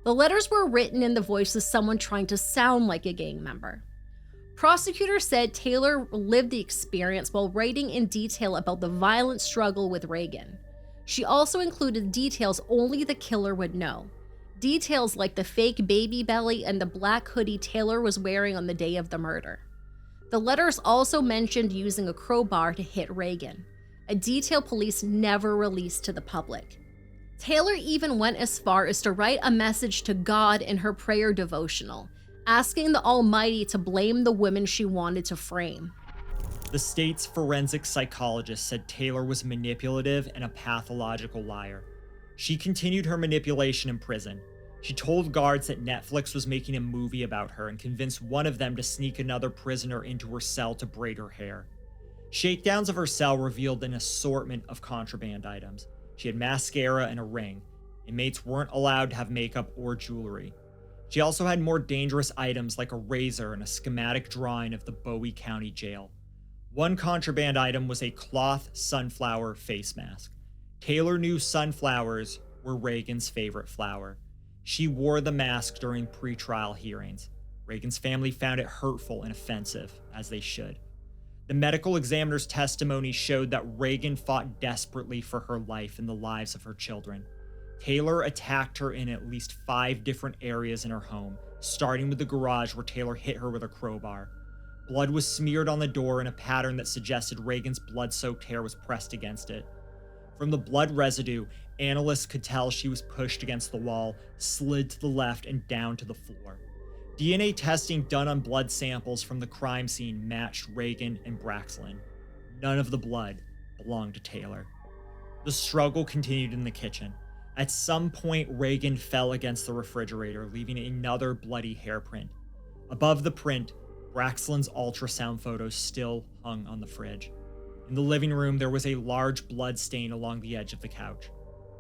The letters were written in the voice of someone trying to sound like a gang member. Prosecutors said Taylor lived the experience while writing in detail about the violent struggle with Reagan. She also included details only the killer would know. Details like the fake baby belly and the black hoodie Taylor was wearing on the day of the murder. The letters also mentioned using a crowbar to hit Reagan, a detail police never released to the public. Taylor even went as far as to write a message to God in her prayer devotional, asking the Almighty to blame the women she wanted to frame. The state's forensic psychologist said Taylor was manipulative and a pathological liar. She continued her manipulation in prison. She told guards that Netflix was making a movie about her and convinced one of them to sneak another prisoner into her cell to braid her hair. Shakedowns of her cell revealed an assortment of contraband items. She had mascara and a ring. Inmates weren't allowed to have makeup or jewelry. She also had more dangerous items like a razor and a schematic drawing of the Bowie County Jail. One contraband item was a cloth sunflower face mask. Taylor knew sunflowers were Reagan's favorite flower. She wore the mask during pretrial hearings. Reagan's family found it hurtful and offensive, as they should. The medical examiner's testimony showed that Reagan fought desperately for her life and the lives of her children. Taylor attacked her in at least 5 different areas in her home, starting with the garage where Taylor hit her with a crowbar. Blood was smeared on the door in a pattern that suggested Reagan's blood-soaked hair was pressed against it. From the blood residue, analysts could tell she was pushed against the wall, slid to the left, and down to the floor. DNA testing done on blood samples from the crime scene matched Reagan and Braxlin. None of the blood belonged to Taylor. The struggle continued in the kitchen. At some point, Reagan fell against the refrigerator, leaving another bloody hairprint. Above the print, Braxlin's ultrasound photos still hung on the fridge. In the living room, there was a large blood stain along the edge of the couch.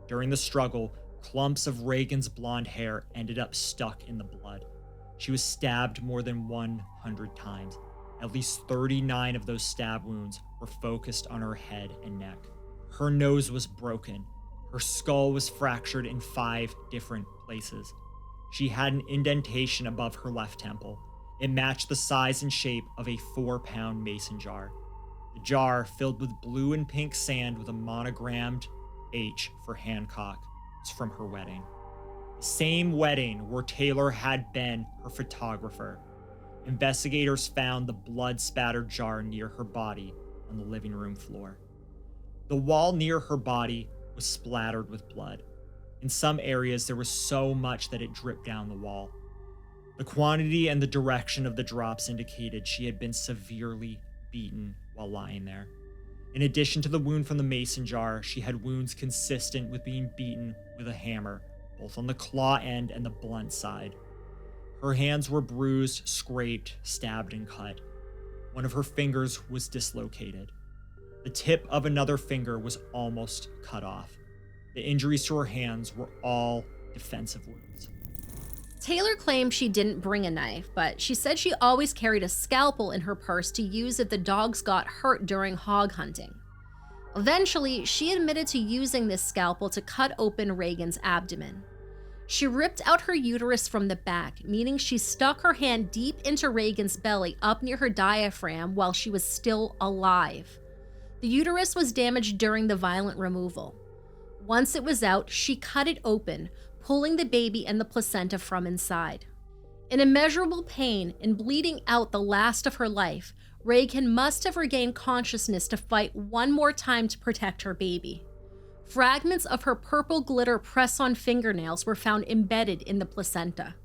During the struggle, clumps of Reagan's blonde hair ended up stuck in the blood. She was stabbed more than 100 times. At least 39 of those stab wounds were focused on her head and neck. Her nose was broken. Her skull was fractured in 5 different places. She had an indentation above her left temple. It matched the size and shape of a 4-pound mason jar. The jar, filled with blue and pink sand with a monogrammed H for Hancock, was from her wedding. The same wedding where Taylor had been her photographer. Investigators found the blood-spattered jar near her body on the living room floor. The wall near her body was splattered with blood. In some areas, there was so much that it dripped down the wall. The quantity and the direction of the drops indicated she had been severely beaten while lying there. In addition to the wound from the mason jar, she had wounds consistent with being beaten with a hammer, both on the claw end and the blunt side. Her hands were bruised, scraped, stabbed, and cut. One of her fingers was dislocated. The tip of another finger was almost cut off. The injuries to her hands were all defensive wounds. Taylor claimed she didn't bring a knife, but she said she always carried a scalpel in her purse to use if the dogs got hurt during hog hunting. Eventually, she admitted to using this scalpel to cut open Reagan's abdomen. She ripped out her uterus from the back, meaning she stuck her hand deep into Reagan's belly up near her diaphragm while she was still alive. The uterus was damaged during the violent removal. Once it was out, she cut it open, pulling the baby and the placenta from inside. In immeasurable pain and bleeding out the last of her life, Reagan must have regained consciousness to fight one more time to protect her baby. Fragments of her purple glitter press-on fingernails were found embedded in the placenta.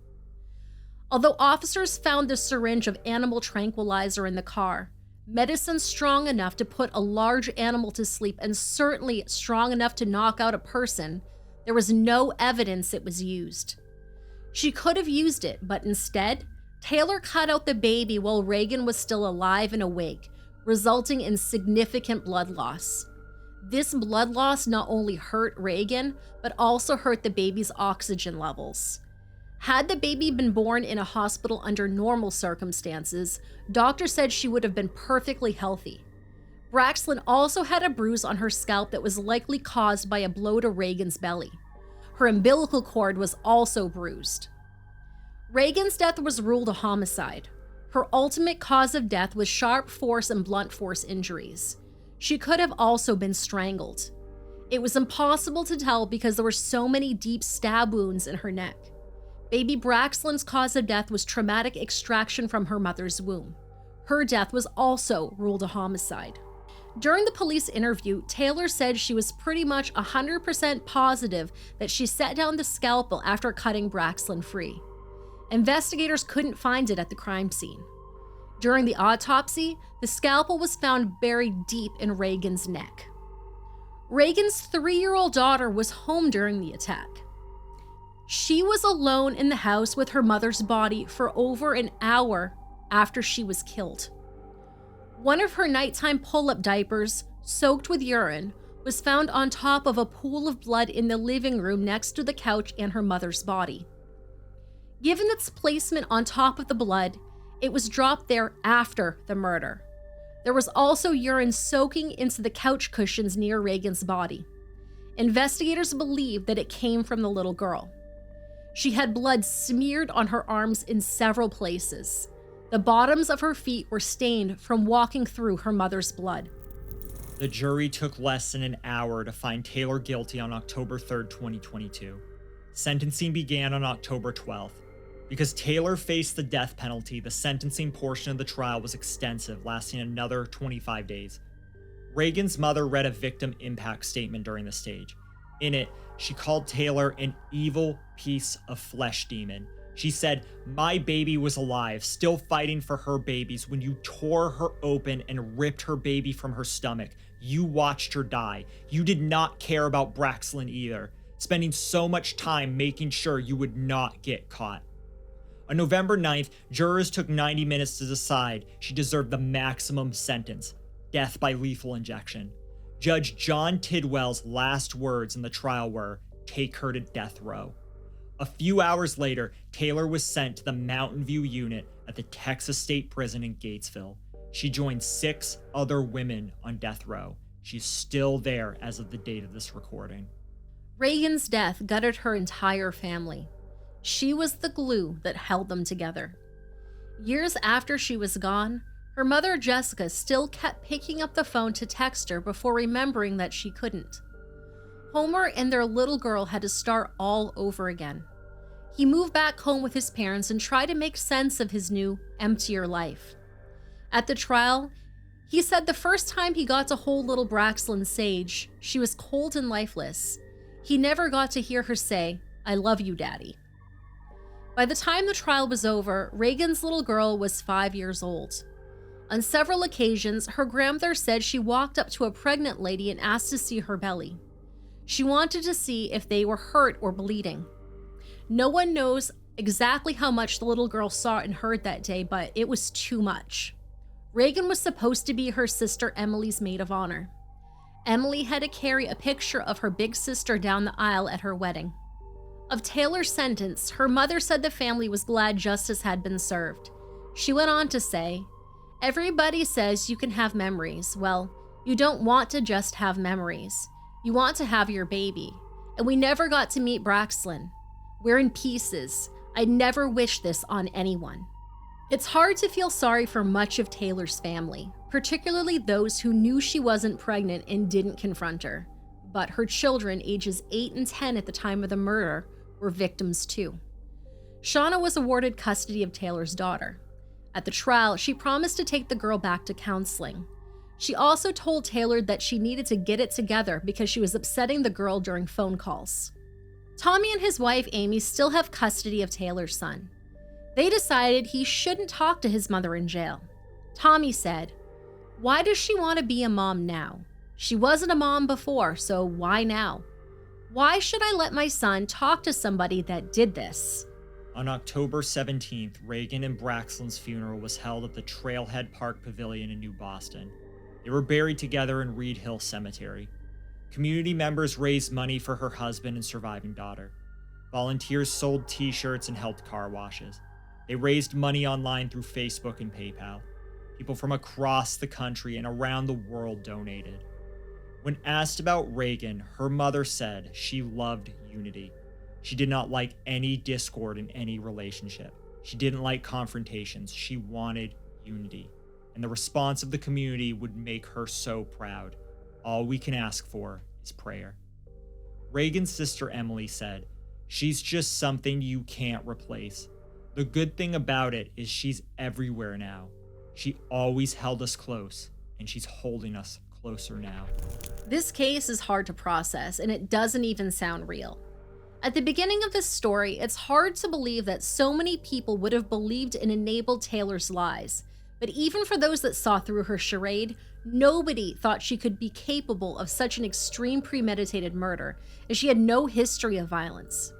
Although officers found the syringe of animal tranquilizer in the car, medicine strong enough to put a large animal to sleep and certainly strong enough to knock out a person, there was no evidence it was used. She could have used it, but instead, Taylor cut out the baby while Reagan was still alive and awake, resulting in significant blood loss. This blood loss not only hurt Reagan, but also hurt the baby's oxygen levels. Had the baby been born in a hospital under normal circumstances, doctors said she would have been perfectly healthy. Braxlin also had a bruise on her scalp that was likely caused by a blow to Reagan's belly. Her umbilical cord was also bruised. Reagan's death was ruled a homicide. Her ultimate cause of death was sharp force and blunt force injuries. She could have also been strangled. It was impossible to tell because there were so many deep stab wounds in her neck. Baby Braxlin's cause of death was traumatic extraction from her mother's womb. Her death was also ruled a homicide. During the police interview, Taylor said she was pretty much 100% positive that she set down the scalpel after cutting Braxlin free. Investigators couldn't find it at the crime scene. During the autopsy, the scalpel was found buried deep in Reagan's neck. Reagan's 3-year-old daughter was home during the attack. She was alone in the house with her mother's body for over an hour after she was killed. One of her nighttime pull-up diapers, soaked with urine, was found on top of a pool of blood in the living room next to the couch and her mother's body. Given its placement on top of the blood, it was dropped there after the murder. There was also urine soaking into the couch cushions near Reagan's body. Investigators believe that it came from the little girl. She had blood smeared on her arms in several places. The bottoms of her feet were stained from walking through her mother's blood. The jury took less than an hour to find Taylor guilty on October 3, 2022. Sentencing began on October 12th. Because Taylor faced the death penalty, the sentencing portion of the trial was extensive, lasting another 25 days. Reagan's mother read a victim impact statement during the stage. In it, she called Taylor an evil piece of flesh demon. She said, "My baby was alive, still fighting for her babies when you tore her open and ripped her baby from her stomach. You watched her die. You did not care about Braxlin either, spending so much time making sure you would not get caught." On November 9th, jurors took 90 minutes to decide she deserved the maximum sentence, death by lethal injection. Judge John Tidwell's last words in the trial were, "Take her to death row." A few hours later, Taylor was sent to the Mountain View unit at the Texas State Prison in Gatesville. She joined 6 other women on death row. She's still there as of the date of this recording. Reagan's death gutted her entire family. She was the glue that held them together. Years after she was gone, her mother Jessica still kept picking up the phone to text her before remembering that she couldn't. Homer and their little girl had to start all over again. He moved back home with his parents and tried to make sense of his new, emptier life. At the trial, he said the first time he got to hold little Braxlin Sage, she was cold and lifeless. He never got to hear her say, "I love you, Daddy." By the time the trial was over, Reagan's little girl was 5 years old. On several occasions, her grandmother said she walked up to a pregnant lady and asked to see her belly. She wanted to see if they were hurt or bleeding. No one knows exactly how much the little girl saw and heard that day, but it was too much. Reagan was supposed to be her sister Emily's maid of honor. Emily had to carry a picture of her big sister down the aisle at her wedding. Of Taylor's sentence, her mother said the family was glad justice had been served. She went on to say, "Everybody says you can have memories. Well, you don't want to just have memories. You want to have your baby. And we never got to meet Braxlin. We're in pieces. I never wish this on anyone." It's hard to feel sorry for much of Taylor's family, particularly those who knew she wasn't pregnant and didn't confront her. But her children, ages 8 and 10 at the time of the murder, were victims too. Shauna was awarded custody of Taylor's daughter. At the trial, she promised to take the girl back to counseling. She also told Taylor that she needed to get it together because she was upsetting the girl during phone calls. Tommy and his wife Amy still have custody of Taylor's son. They decided he shouldn't talk to his mother in jail. Tommy said, "Why does she want to be a mom now? She wasn't a mom before, so why now? Why should I let my son talk to somebody that did this?" On October 17th, Reagan and Braxton's funeral was held at the Trailhead Park Pavilion in New Boston. They were buried together in Reed Hill Cemetery. Community members raised money for her husband and surviving daughter. Volunteers sold t-shirts and helped car washes. They raised money online through Facebook and PayPal. People from across the country and around the world donated. When asked about Reagan, her mother said she loved unity. She did not like any discord in any relationship. She didn't like confrontations. She wanted unity. And the response of the community would make her so proud. All we can ask for is prayer. Reagan's sister Emily said, "She's just something you can't replace. The good thing about it is she's everywhere now. She always held us close, and she's holding us closer now." This case is hard to process, and it doesn't even sound real. At the beginning of this story, it's hard to believe that so many people would have believed and enabled Taylor's lies. But even for those that saw through her charade, nobody thought she could be capable of such an extreme premeditated murder, as she had no history of violence.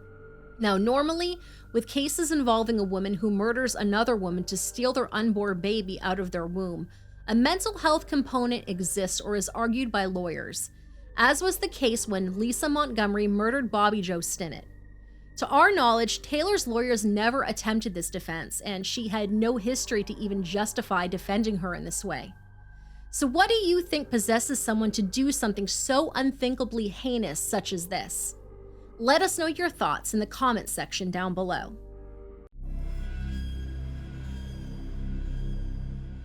Now, normally, with cases involving a woman who murders another woman to steal their unborn baby out of their womb, a mental health component exists or is argued by lawyers, as was the case when Lisa Montgomery murdered Bobby Joe Stinnett. To our knowledge, Taylor's lawyers never attempted this defense, and she had no history to even justify defending her in this way. So what do you think possesses someone to do something so unthinkably heinous such as this? Let us know your thoughts in the comments section down below.